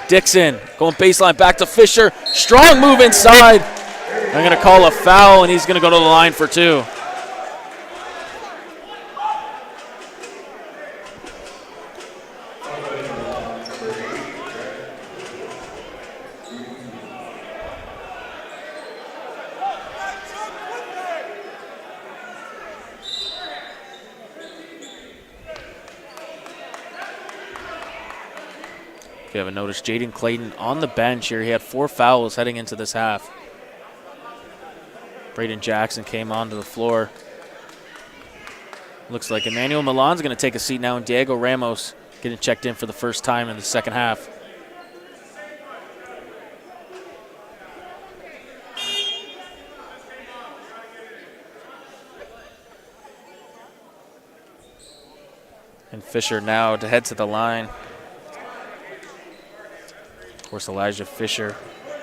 Dixon going baseline back to Fisher. Strong move inside. I'm going to call a foul, and he's going to go to the line for two. If you haven't noticed, Jaden Clayton on the bench here. He had 4 fouls heading into this half. Braden Jackson came onto the floor. Looks like Emmanuel Milan's going to take a seat now, and Diego Ramos getting checked in for the first time in the second half. And Fisher now to head to the line. Of course, Elijah Fisher,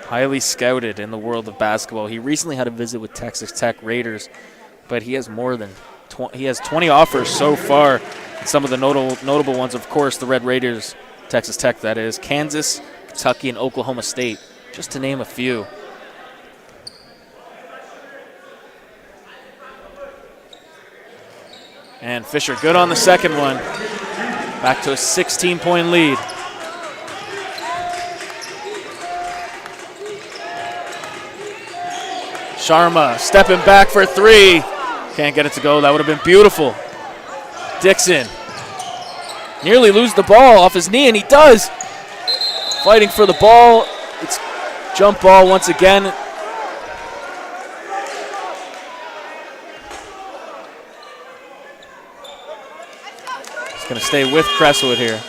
highly scouted in the world of basketball. He recently had a visit with Texas Tech Raiders, but he has more than 20 offers so far. And some of the notable ones, of course, the Red Raiders, Texas Tech that is, Kansas, Kentucky, and Oklahoma State, just to name a few. And Fisher good on the second one. Back to a 16-point lead. Sharma stepping back for three. Can't get it to go. That would have been beautiful. Dixon. Nearly lose the ball off his knee, and he does. Fighting for the ball. It's jump ball once again. It's going to stay with Crestwood here.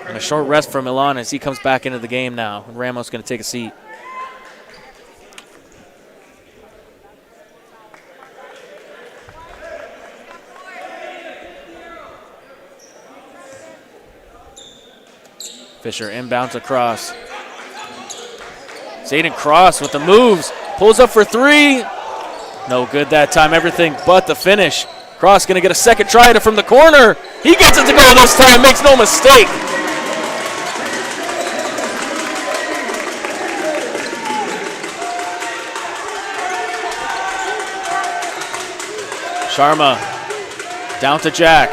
And a short rest for Milan as he comes back into the game now. And Ramos going to take a seat. Fisher inbounds across. Zayden Cross with the moves. Pulls up for three. No good that time. Everything but the finish. Cross going to get a second try at it from the corner. He gets it to go this time. Makes no mistake. Sharma down to Jack.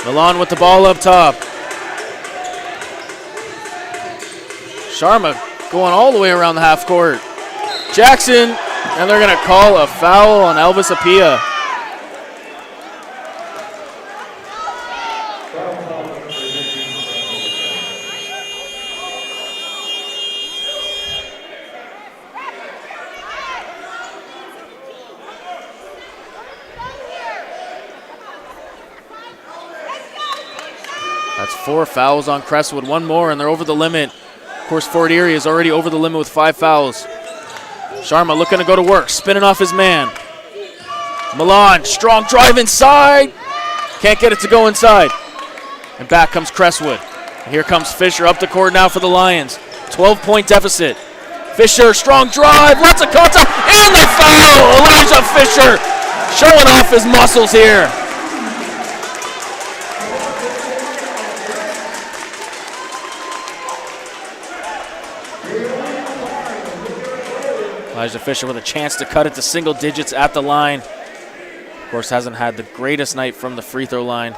Milan with the ball up top. Sharma going all the way around the half court. Jackson, and they're going to call a foul on Elvis Apia. That's 4 fouls on Crestwood. One more, and they're over the limit. Of course, Fort Erie is already over the limit with 5 fouls. Sharma looking to go to work, spinning off his man. Milan, strong drive inside. Can't get it to go inside. And back comes Crestwood. And here comes Fisher up the court now for the Lions. 12-point deficit. Fisher, strong drive, lots of contact, and the foul! Elijah Fisher showing off his muscles here. Elijah Fisher with a chance to cut it to single digits at the line. Of course, hasn't had the greatest night from the free throw line.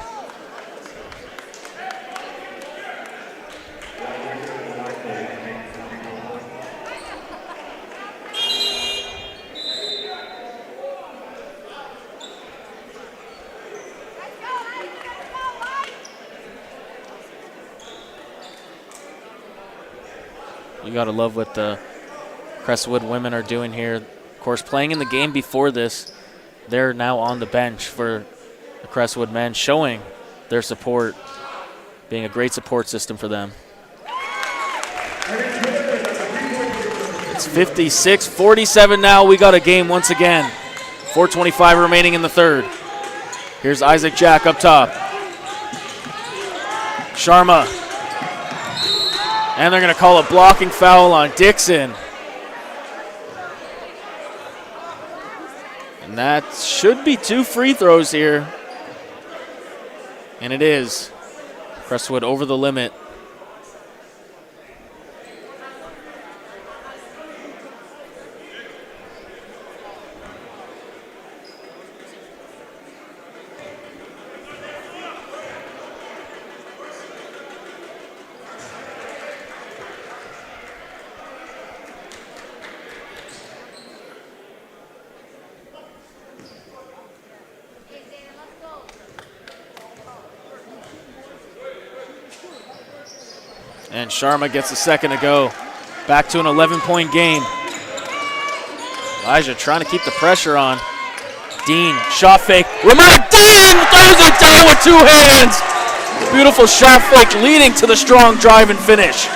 You gotta love what the Crestwood women are doing here. Of course, playing in the game before this, they're now on the bench for the Crestwood men, showing their support, being a great support system for them. It's 56-47 now. We got a game once again. 4:25 remaining in the third. Here's Isaac Jack up top. Sharma. And they're going to call a blocking foul on Dixon. And that should be 2 free throws here. And it is. Crestwood over the limit. And Sharma gets a second to go. Back to an 11-point game. Elijah trying to keep the pressure on. Dean, shot fake. Ramon Dean throws it down with 2 hands. Beautiful shot fake leading to the strong drive and finish.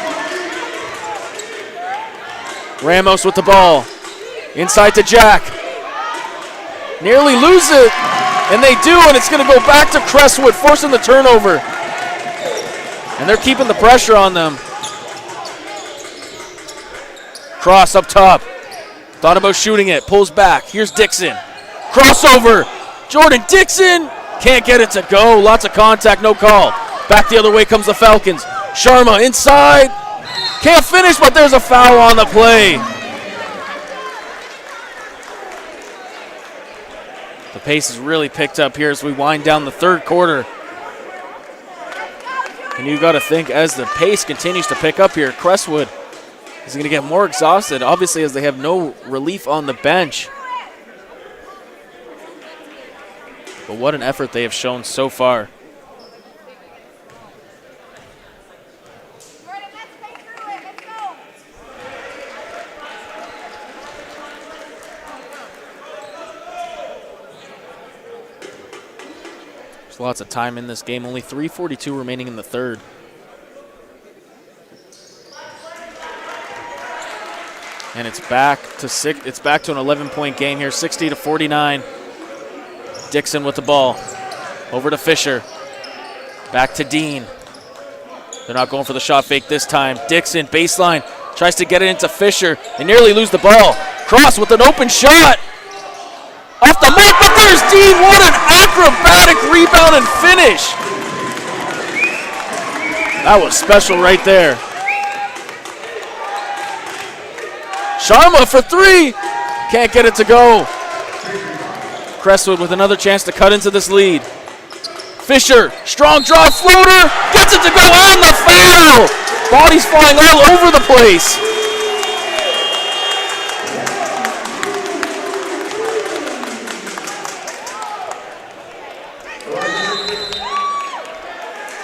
Ramos with the ball. Inside to Jack. Nearly lose it. And they do, and it's going to go back to Crestwood, forcing the turnover. And they're keeping the pressure on them. Cross up top. Thought about shooting it. Pulls back. Here's Dixon. Crossover. Jordan Dixon. Can't get it to go. Lots of contact. No call. Back the other way comes the Falcons. Sharma inside. Can't finish, but there's a foul on the play. The pace has really picked up here as we wind down the third quarter. And you got to think, as the pace continues to pick up here, Crestwood He's going to get more exhausted, obviously, as they have no relief on the bench. But what an effort they have shown so far. There's lots of time in this game. Only 3:42 remaining in the third. And it's back to an 11-point game here, 60-49. Dixon with the ball. Over to Fisher. Back to Dean. They're not going for the shot fake this time. Dixon, baseline, tries to get it into Fisher. They nearly lose the ball. Cross with an open shot. Off the mark, but there's Dean. What an acrobatic rebound and finish. That was special right there. Sharma for three. Can't get it to go. Crestwood with another chance to cut into this lead. Fisher, strong drive floater, gets it to go on the foul. Bodies flying all over the place.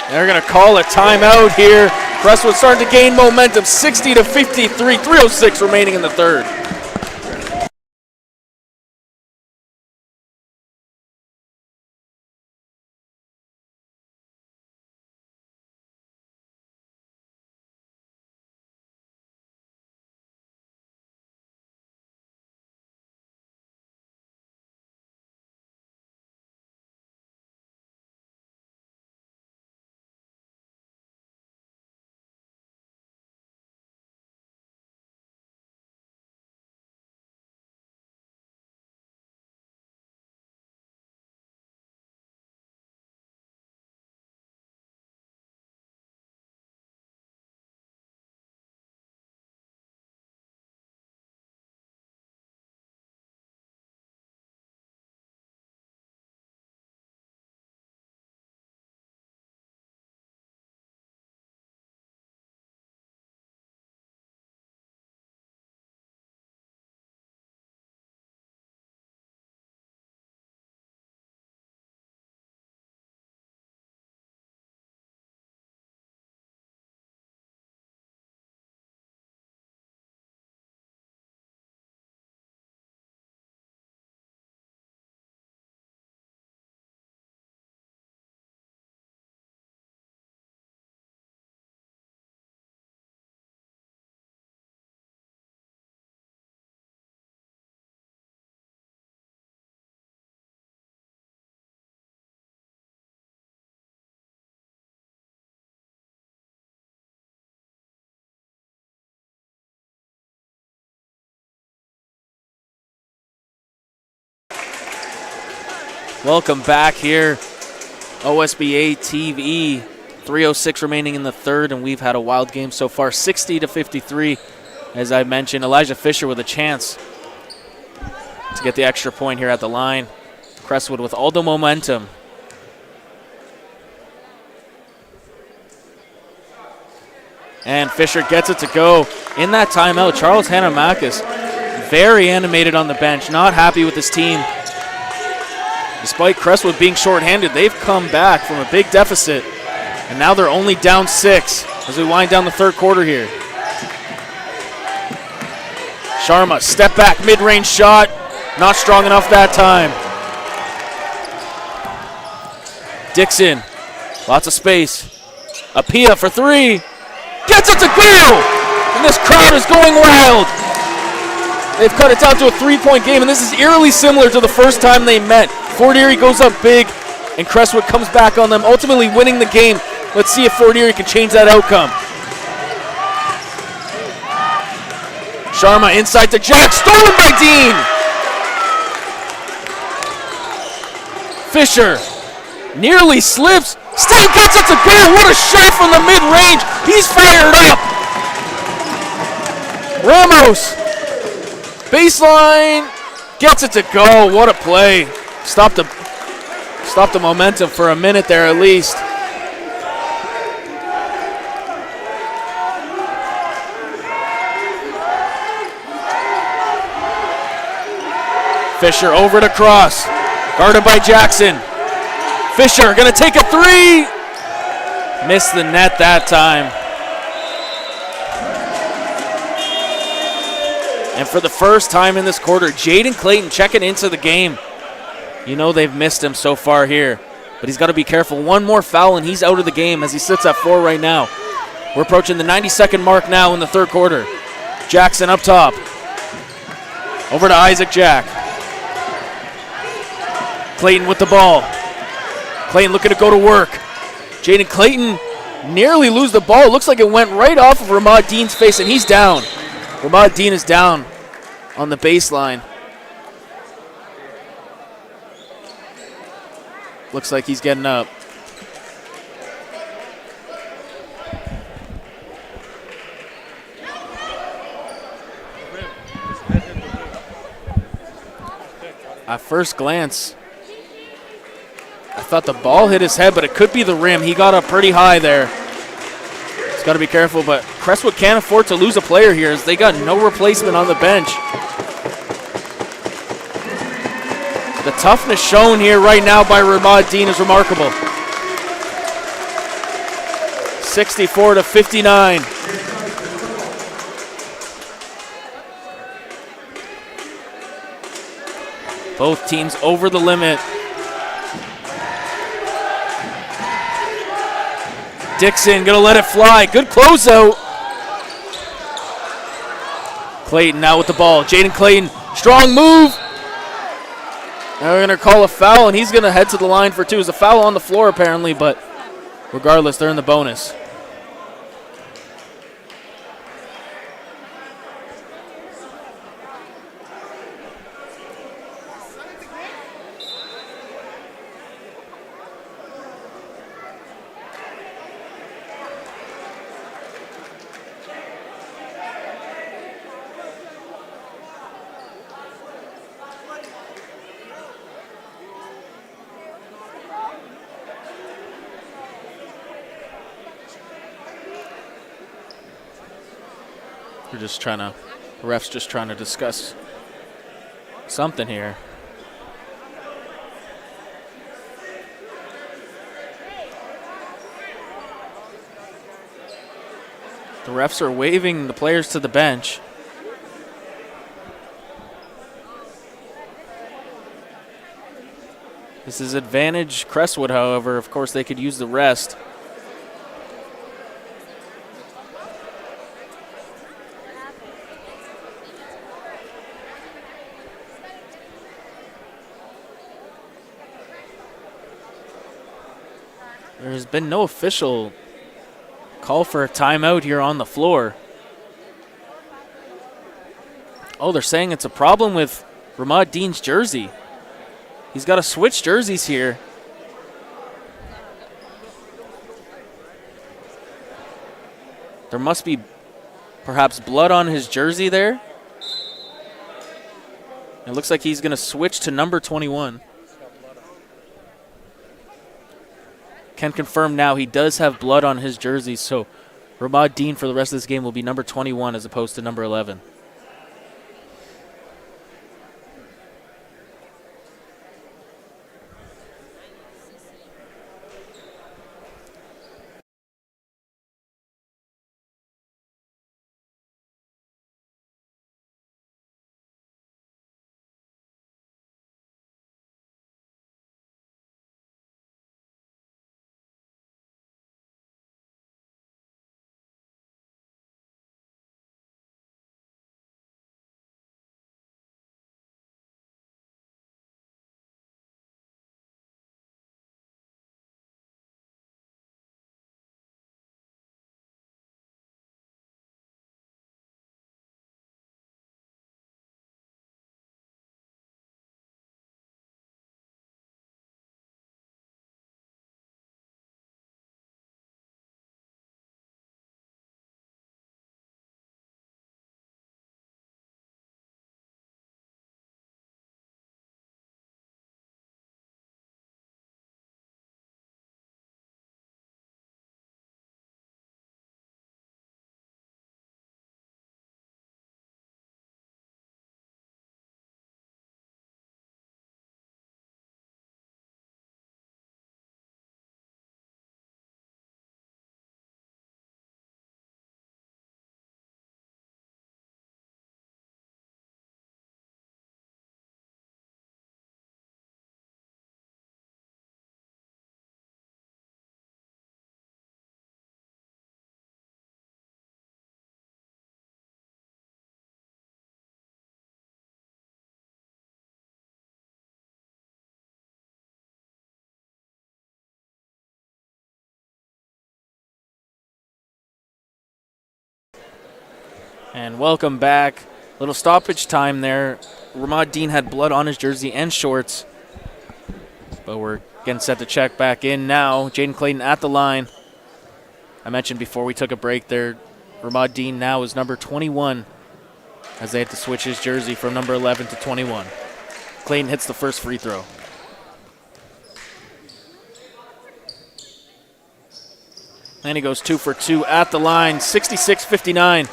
They're going to call a timeout here. Crestwood starting to gain momentum, 60-53, 3:06 remaining in the third. Welcome back here, OSBA TV. 3:06 remaining in the third, and we've had a wild game so far, 60-53. As I mentioned, Elijah Fisher with a chance to get the extra point here at the line. Crestwood with all the momentum. And Fisher gets it to go. In that timeout, Charles Hanamakis, very animated on the bench, not happy with his team. Despite Crestwood being shorthanded, they've come back from a big deficit, and now they're only down 6 as we wind down the third quarter here. Sharma, step back, mid-range shot, not strong enough that time. Dixon, lots of space. Apia for three, gets it to go, and this crowd is going wild. They've cut it down to a 3-point game, and this is eerily similar to the first time they met. Fort Erie goes up big, and Crestwood comes back on them, ultimately winning the game. Let's see if Fort Erie can change that outcome. Sharma inside to Jack, stolen by Dean. Fisher nearly slips, still gets it to go. What a shot from the mid-range. He's fired up. Ramos, baseline, gets it to go. What a play. Stop the momentum for a minute there at least. Fisher over to Cross. Guarded by Jackson. Fisher going to take a three. Missed the net that time. And for the first time in this quarter, Jaden Clayton checking into the game. You know they've missed him so far here, but he's got to be careful. One more foul and he's out of the game as he sits at 4 right now. We're approaching the 90-second mark now in the third quarter. Jackson up top. Over to Isaac Jack. Clayton with the ball. Clayton looking to go to work. Jaden Clayton nearly lose the ball. It looks like it went right off of Ramad Dean's face, and he's down. Ramad Dean is down on the baseline. Looks like he's getting up. At first glance, I thought the ball hit his head, but it could be the rim. He got up pretty high there. He's got to be careful, but Crestwood can't afford to lose a player here as they got no replacement on the bench. The toughness shown here right now by Ramad Dean is remarkable. 64-59. Both teams over the limit. Dixon gonna let it fly. Good closeout. Clayton now with the ball. Jaden Clayton, strong move. Now we're gonna call a foul, and he's gonna head to the line for 2. It's a foul on the floor apparently, but regardless, they're in the bonus. The ref's just trying to discuss something here. The refs are waving the players to the bench. This is advantage Crestwood, however. Of course, they could use the rest. There's been no official call for a timeout here on the floor. Oh, they're saying it's a problem with Ramad Dean's jersey. He's got to switch jerseys here. There must be perhaps blood on his jersey there. It looks like he's going to switch to number 21. Can confirm now he does have blood on his jersey, so Ramad Dean for the rest of this game will be number 21 as opposed to number 11. And welcome back. Little stoppage time there. Ramad Dean had blood on his jersey and shorts. But we're getting set to check back in now. Jaden Clayton at the line. I mentioned before we took a break there, Ramad Dean now is number 21 as they had to switch his jersey from number 11 to 21. Clayton hits the first free throw. And he goes 2 for 2 at the line, 66-59.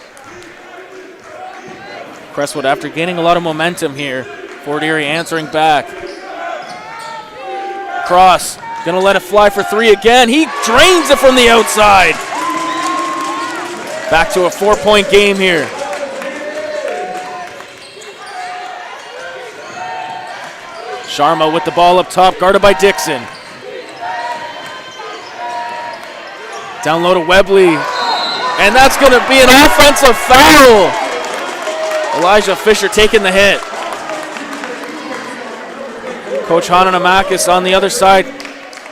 Crestwood, after gaining a lot of momentum here, Fort Erie answering back. Cross, gonna let it fly for 3 again. He drains it from the outside. Back to a 4-point game here. Sharma with the ball up top, guarded by Dixon. Down low to Webley, and that's gonna be an offensive foul. Elijah Fisher taking the hit. Coach Hananamakis on the other side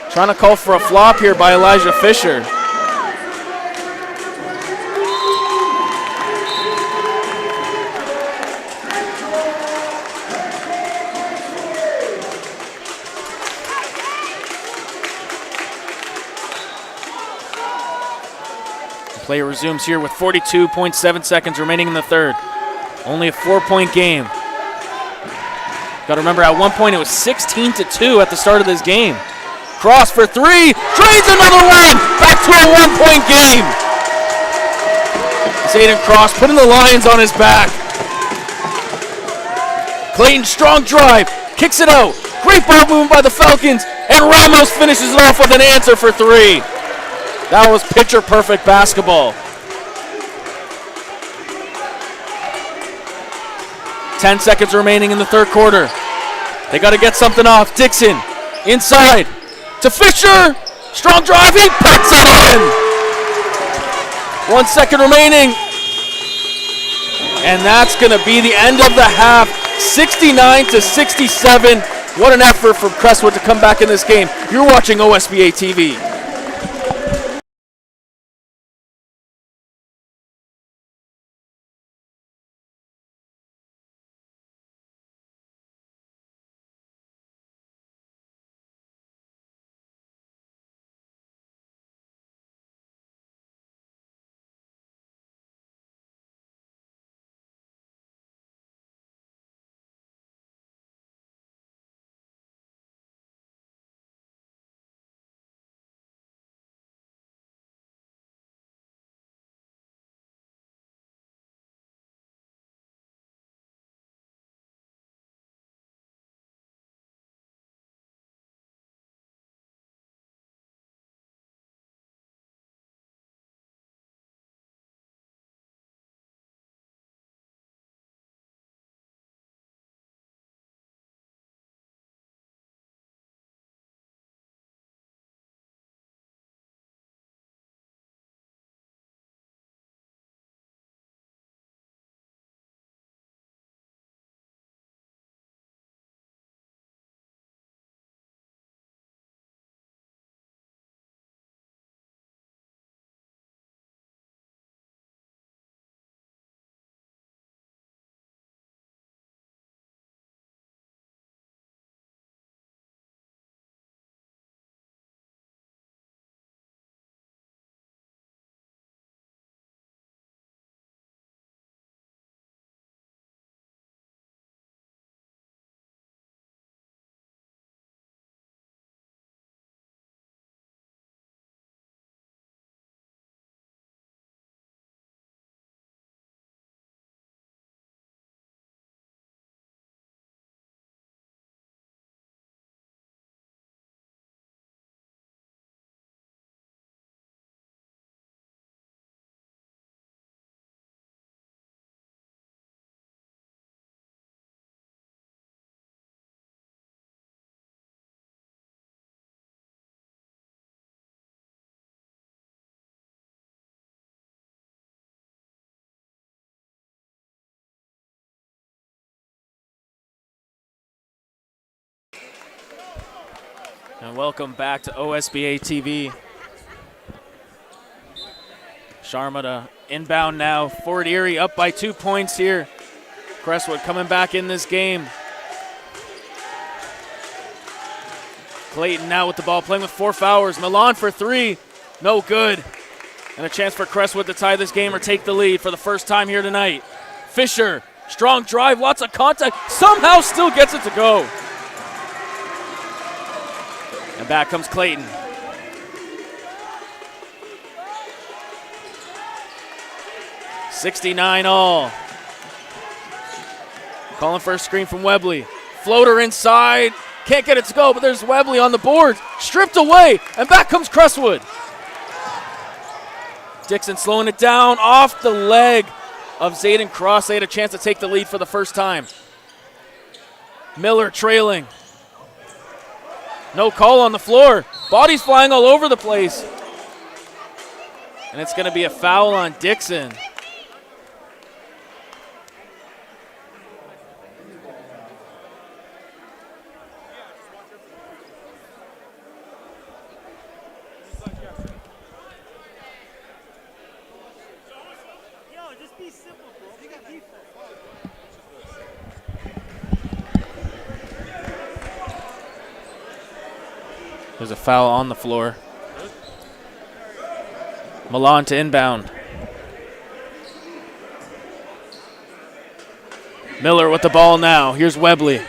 trying to call for a flop here by Elijah Fisher. Play resumes here with 42.7 seconds remaining in the third. Only a 4-point game. Got to remember, at one point it was 16-2 at the start of this game. Cross for 3, drains another one. Back to a 1-point game. Zayden Cross putting the Lions on his back. Clayton, strong drive, kicks it out. Great ball movement by the Falcons, and Ramos finishes it off with an answer for 3. That was picture-perfect basketball. 10 seconds remaining in the third quarter. They got to get something off. Dixon inside to Fisher. Strong drive. He puts it in. 1 second remaining. And that's going to be the end of the half. 69-67. What an effort from Crestwood to come back in this game. You're watching OSBA TV. And welcome back to OSBA TV. Sharma to inbound now. Fort Erie up by 2 points here. Crestwood coming back in this game. Clayton now with the ball, playing with 4 fouls. Milan for 3, no good. And a chance for Crestwood to tie this game or take the lead for the first time here tonight. Fisher, strong drive, lots of contact, somehow still gets it to go. And back comes Clayton. $69 all. Calling for a screen from Webley. Floater inside. Can't get it to go, but there's Webley on the board. Stripped away, and back comes Crestwood. Dixon slowing it down off the leg of Zayden Cross. They had a chance to take the lead for the first time. Miller trailing. No call on the floor. Bodies flying all over the place. And it's going to be a foul on Dixon. There's a foul on the floor. Milan to inbound. Miller with the ball now. Here's Webley.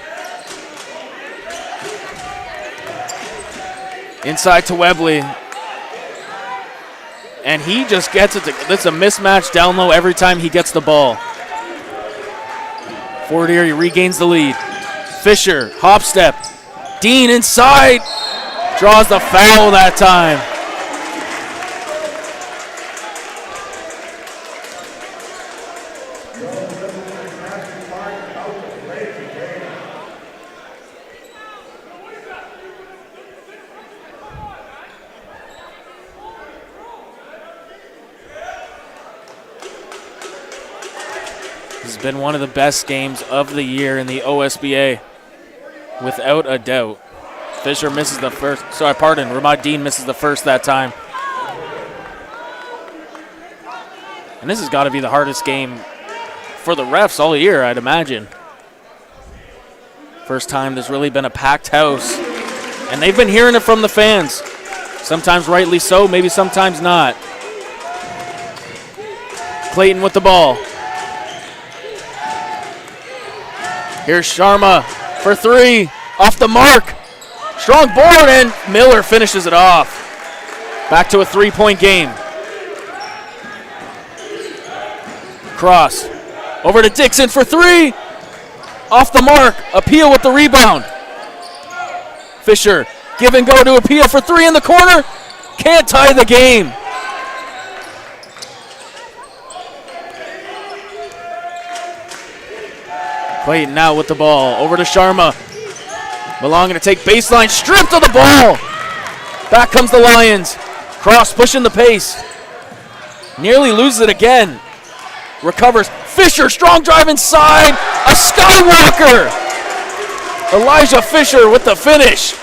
Inside to Webley. And he just gets it. That's a mismatch down low every time he gets the ball. Fort Erie regains the lead. Fisher, hop step. Dean inside. Draws the foul that time. This has been one of the best games of the year in the OSBA, without a doubt. Fisher misses the first. Sorry, pardon. Ramad Dean misses the first that time. And this has got to be the hardest game for the refs all year, I'd imagine. First time there's really been a packed house. And they've been hearing it from the fans. Sometimes rightly so, maybe sometimes not. Clayton with the ball. Here's Sharma for 3. Off the mark. Strong board, and Miller finishes it off. Back to a 3-point game. Cross. Over to Dixon for 3. Off the mark. Appeal with the rebound. Fisher, give and go to Appeal for 3 in the corner. Can't tie the game. Clayton now with the ball. Over to Sharma. Milan going to take baseline, stripped of the ball. Back comes the Lions. Cross pushing the pace. Nearly loses it again. Recovers. Fisher, strong drive inside. A Skywalker. Elijah Fisher with the finish.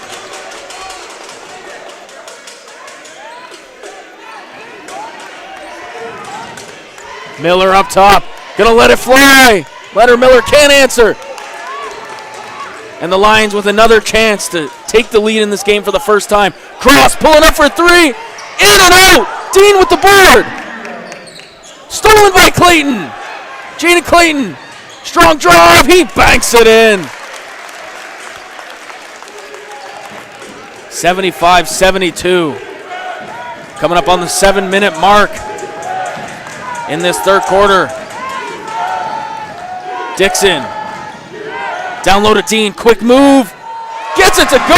Miller up top. Going to let it fly. Leonard Miller can't answer. And the Lions with another chance to take the lead in this game for the first time. Cross pulling up for 3. In and out. Dean with the board. Stolen by Clayton. Jaden Clayton. Strong drive. He banks it in. 75-72. Coming up on the 7-minute mark in this third quarter. Dixon. Down low to Dean, quick move. Gets it to go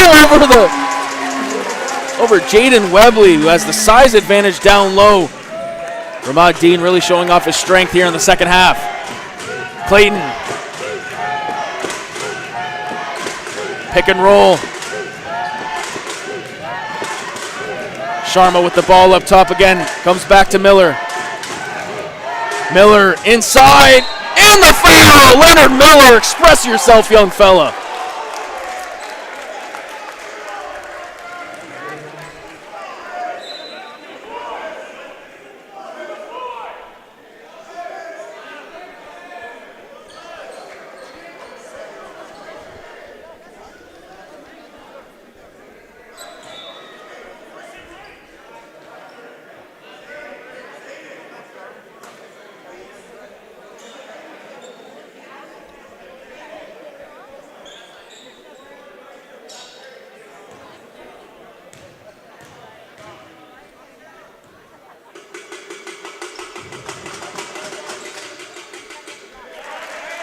over Jaden Webley, who has the size advantage down low. Ramad Dean really showing off his strength here in the second half. Clayton. Pick and roll. Sharma with the ball up top again. Comes back to Miller. Miller inside. And the foul! Leonard Miller, express yourself, young fella.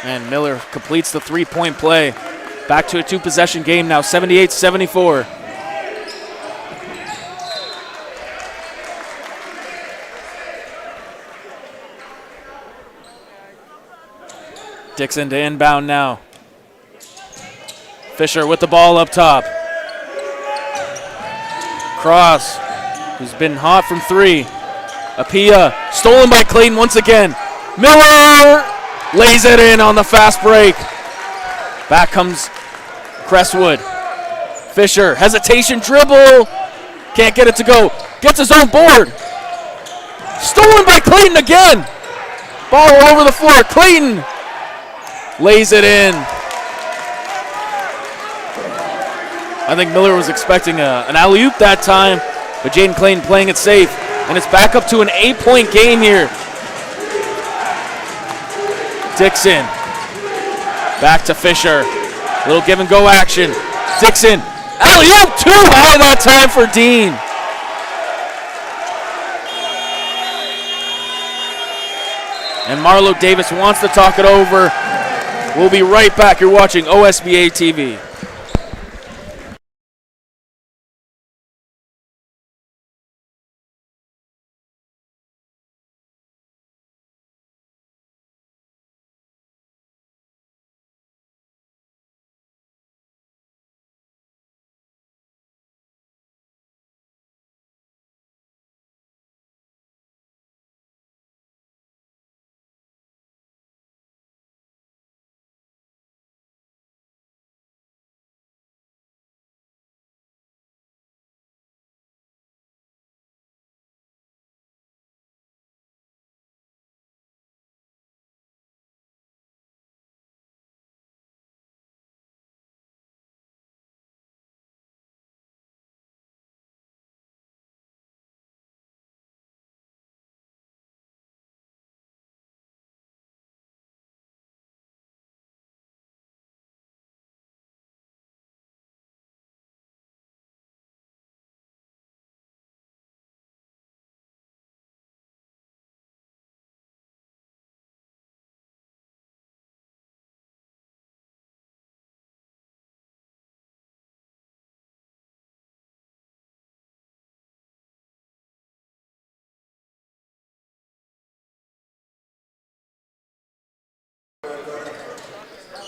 And Miller completes the three-point play. Back to a two-possession game now, 78-74. Dixon to inbound now. Fisher with the ball up top. Cross, who's been hot from three. Apia, stolen by Clayton once again. Miller lays it in on the fast break. Back comes Crestwood. Fisher, hesitation, dribble. Can't get it to go. Gets his own board. Stolen by Clayton again. Ball all over the floor. Clayton lays it in. I think Miller was expecting an alley-oop that time, but Jaden Clayton playing it safe. And it's back up to an 8-point game here. Dixon. Back to Fisher. Little give and go action. Dixon. Alley-oop too high that time for Dean. And Marlo Davis wants to talk it over. We'll be right back. You're watching OSBA TV.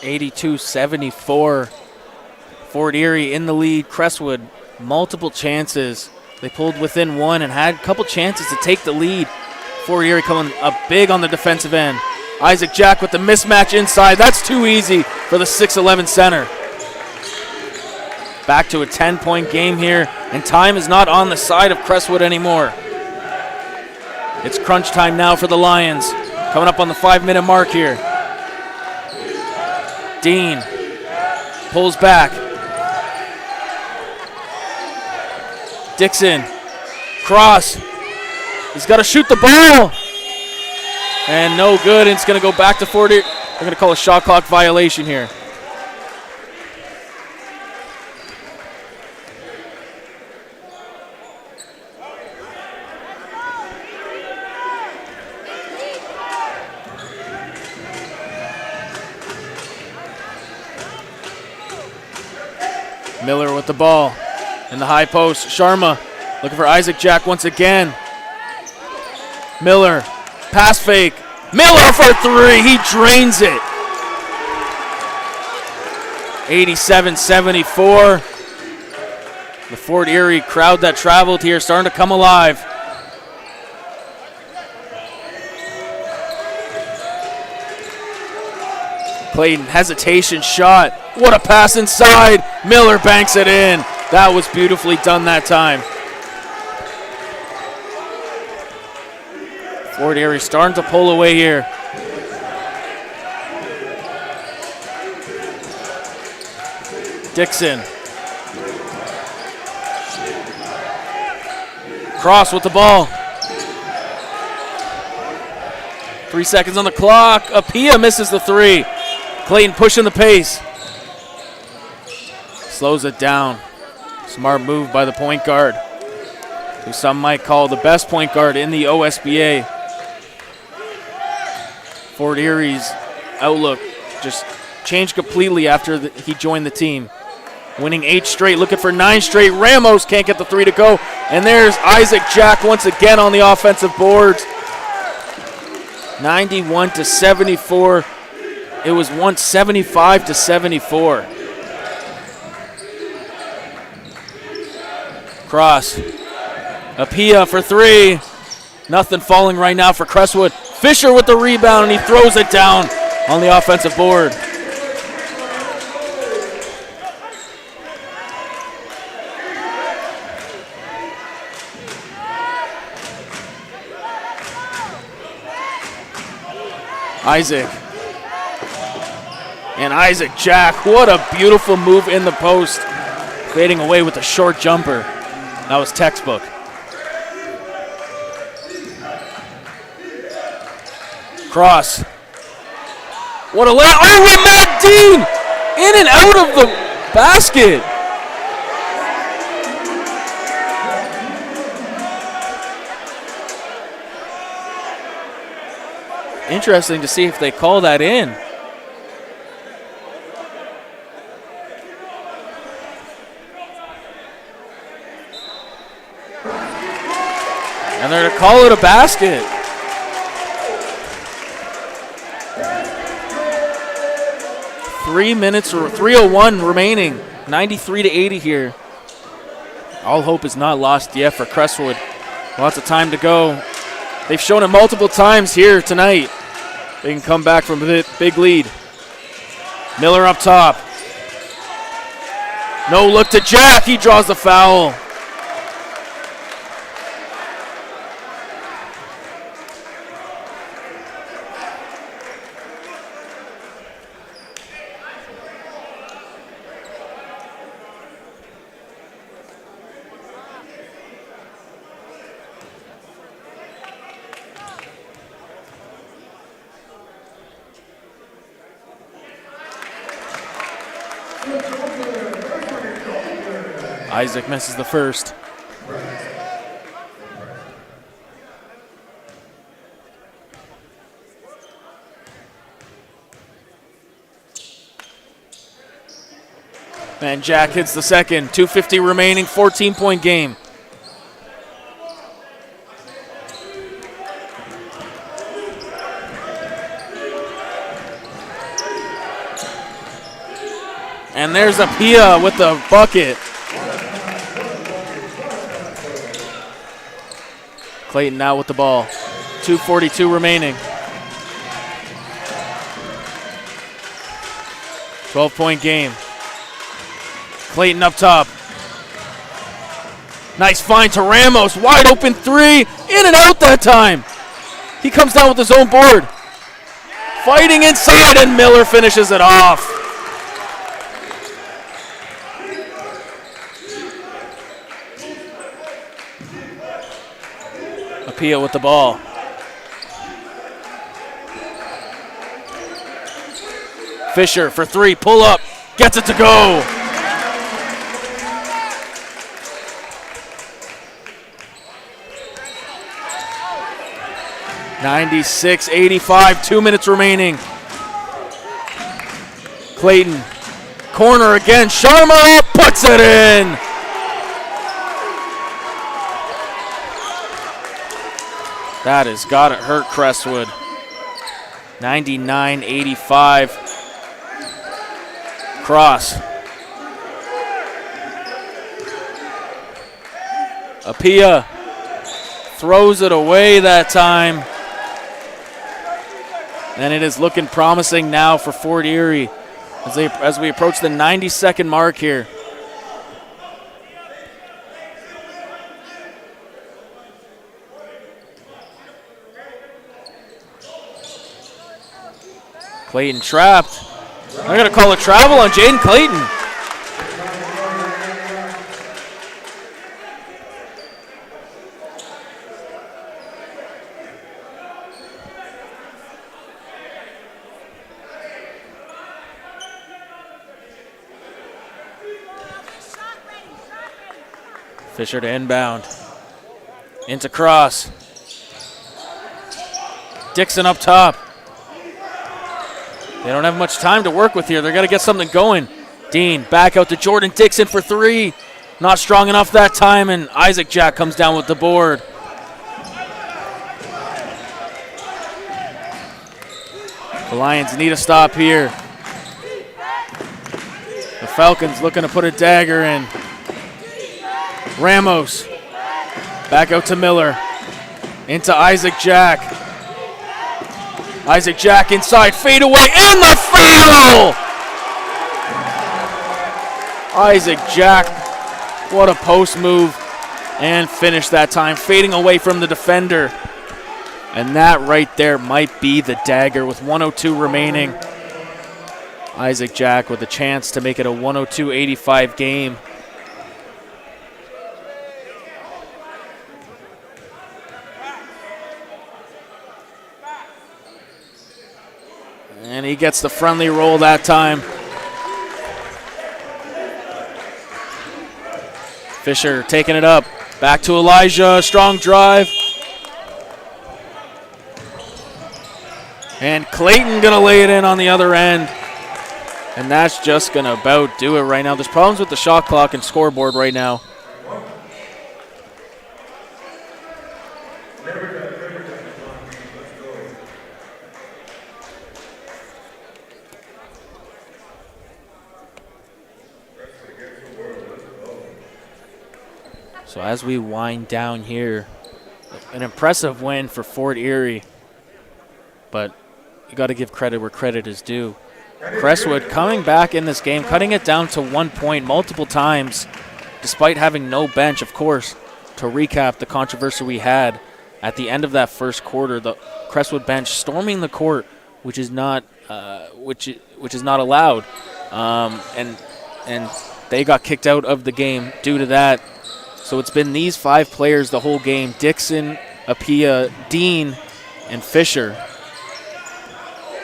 (82-74). Fort Erie in the lead. Crestwood, multiple chances. They pulled within one and had a couple chances to take the lead. Fort Erie coming up big on the defensive end. Isaac Jack with the mismatch inside. That's too easy for the 6'11 center. Back to a 10-point game here, and time is not on the side of Crestwood anymore. It's crunch time now for the Lions. Coming up on the 5-minute mark here. Dean pulls back. Dixon, cross. He's got to shoot the ball. And no good, and it's going to go back to Fort Erie. They're going to call a shot clock violation here. Miller with the ball in the high post. Sharma looking for Isaac Jack once again. Miller, pass fake. Miller for three. He drains it. 87-74. The Fort Erie crowd that traveled here starting to come alive. Clayton, hesitation shot. What a pass inside. Miller banks it in. That was beautifully done that time. Fort Erie starting to pull away here. Dixon. Cross with the ball. 3 seconds on the clock. Apia misses the three. Clayton pushing the pace. Slows it down. Smart move by the point guard, who some might call the best point guard in the OSBA. Fort Erie's outlook just changed completely after he joined the team. Winning 8 straight, looking for 9 straight. Ramos can't get the 3 to go. And there's Isaac Jack once again on the offensive boards. 91-74. It was once 75-74. Cross. Apia for 3. Nothing falling right now for Crestwood. Fisher with the rebound, and he throws it down on the offensive board. Isaac. And Isaac Jack, what a beautiful move in the post. Fading away with a short jumper. That was textbook. Cross. What a layup. Oh, Matt Dean! In and out of the basket. Interesting to see if they call that in. And they're to call it a basket. Three minutes or 3:01 remaining. 93-80 here. All hope is not lost yet for Crestwood. Lots of time to go. They've shown it multiple times here tonight. They can come back from a big lead. Miller up top. No look to Jack. He draws the foul. Isaac misses the first. And Jack hits the second. 2:50 remaining, 14-point game. And there's Apia with the bucket. Clayton now with the ball. 2:42 remaining. 12-point game. Clayton up top. Nice find to Ramos. Wide open 3. In and out that time. He comes down with his own board. Fighting inside, and Miller finishes it off. Apia with the ball. Fisher for 3, pull up, gets it to go. (96-85), 2 minutes remaining. Clayton, corner again, Sharma puts it in. That has got to hurt Crestwood. 99-85. Cross. Apia throws it away that time. And it is looking promising now for Fort Erie as we approach the 90-second mark here. Clayton trapped. They're going to call a travel on Jaden Clayton. Fisher to inbound. Into cross. Dixon up top. They don't have much time to work with here. They're going to get something going. Dean back out to Jordan Dixon for three. Not strong enough that time, and Isaac Jack comes down with the board. The Lions need a stop here. The Falcons looking to put a dagger in. Ramos back out to Miller. Into Isaac Jack. Isaac Jack inside, fade away, and the foul! Isaac Jack, what a post move, and finish that time, fading away from the defender. And that right there might be the dagger with 1:02 remaining. Isaac Jack with a chance to make it a 102-85 game. And he gets the friendly roll that time. Fisher taking it up. Back to Elijah. Strong drive. And Clayton going to lay it in on the other end. And that's just going to about do it right now. There's problems with the shot clock and scoreboard right now. So as we wind down here, an impressive win for Fort Erie, but you got to give credit where credit is due. Crestwood coming back in this game, cutting it down to 1 point multiple times, despite having no bench, of course. To recap the controversy we had at the end of that first quarter, the Crestwood bench storming the court, which is not which is not allowed, and they got kicked out of the game due to that. So it's been these 5 players the whole game: Dixon, Apia, Dean, and Fisher.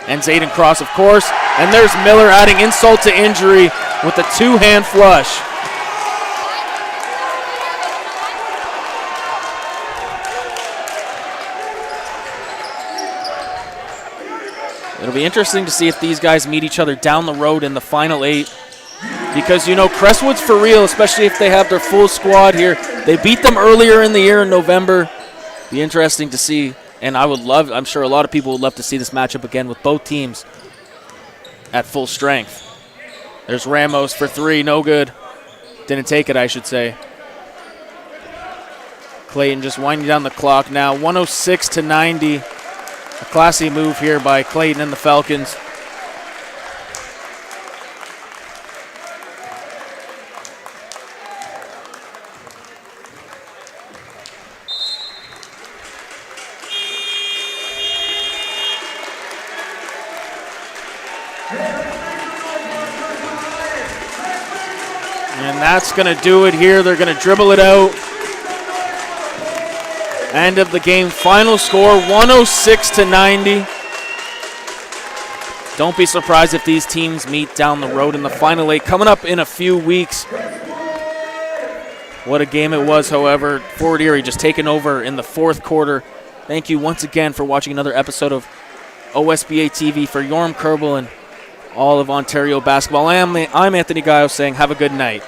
And Zayden Cross, of course. And there's Miller adding insult to injury with a 2-hand flush. It'll be interesting to see if these guys meet each other down the road in the final 8. Because, you know, Crestwood's for real, especially if they have their full squad here. They beat them earlier in the year in November. Be interesting to see. And I'm sure a lot of people would love to see this matchup again with both teams at full strength. There's Ramos for 3, no good. Didn't take it, I should say. Clayton just winding down the clock now. 106-90. A classy move here by Clayton and the Falcons. And that's going to do it here. They're going to dribble it out. End of the game. Final score, 106-90. Don't be surprised if these teams meet down the road in the final 8 coming up in a few weeks. What a game it was, however. Fort Erie just taking over in the 4th quarter. Thank you once again for watching another episode of OSBA TV. For Yorm Kerbal and all of Ontario basketball, I'm Anthony Gaio saying have a good night.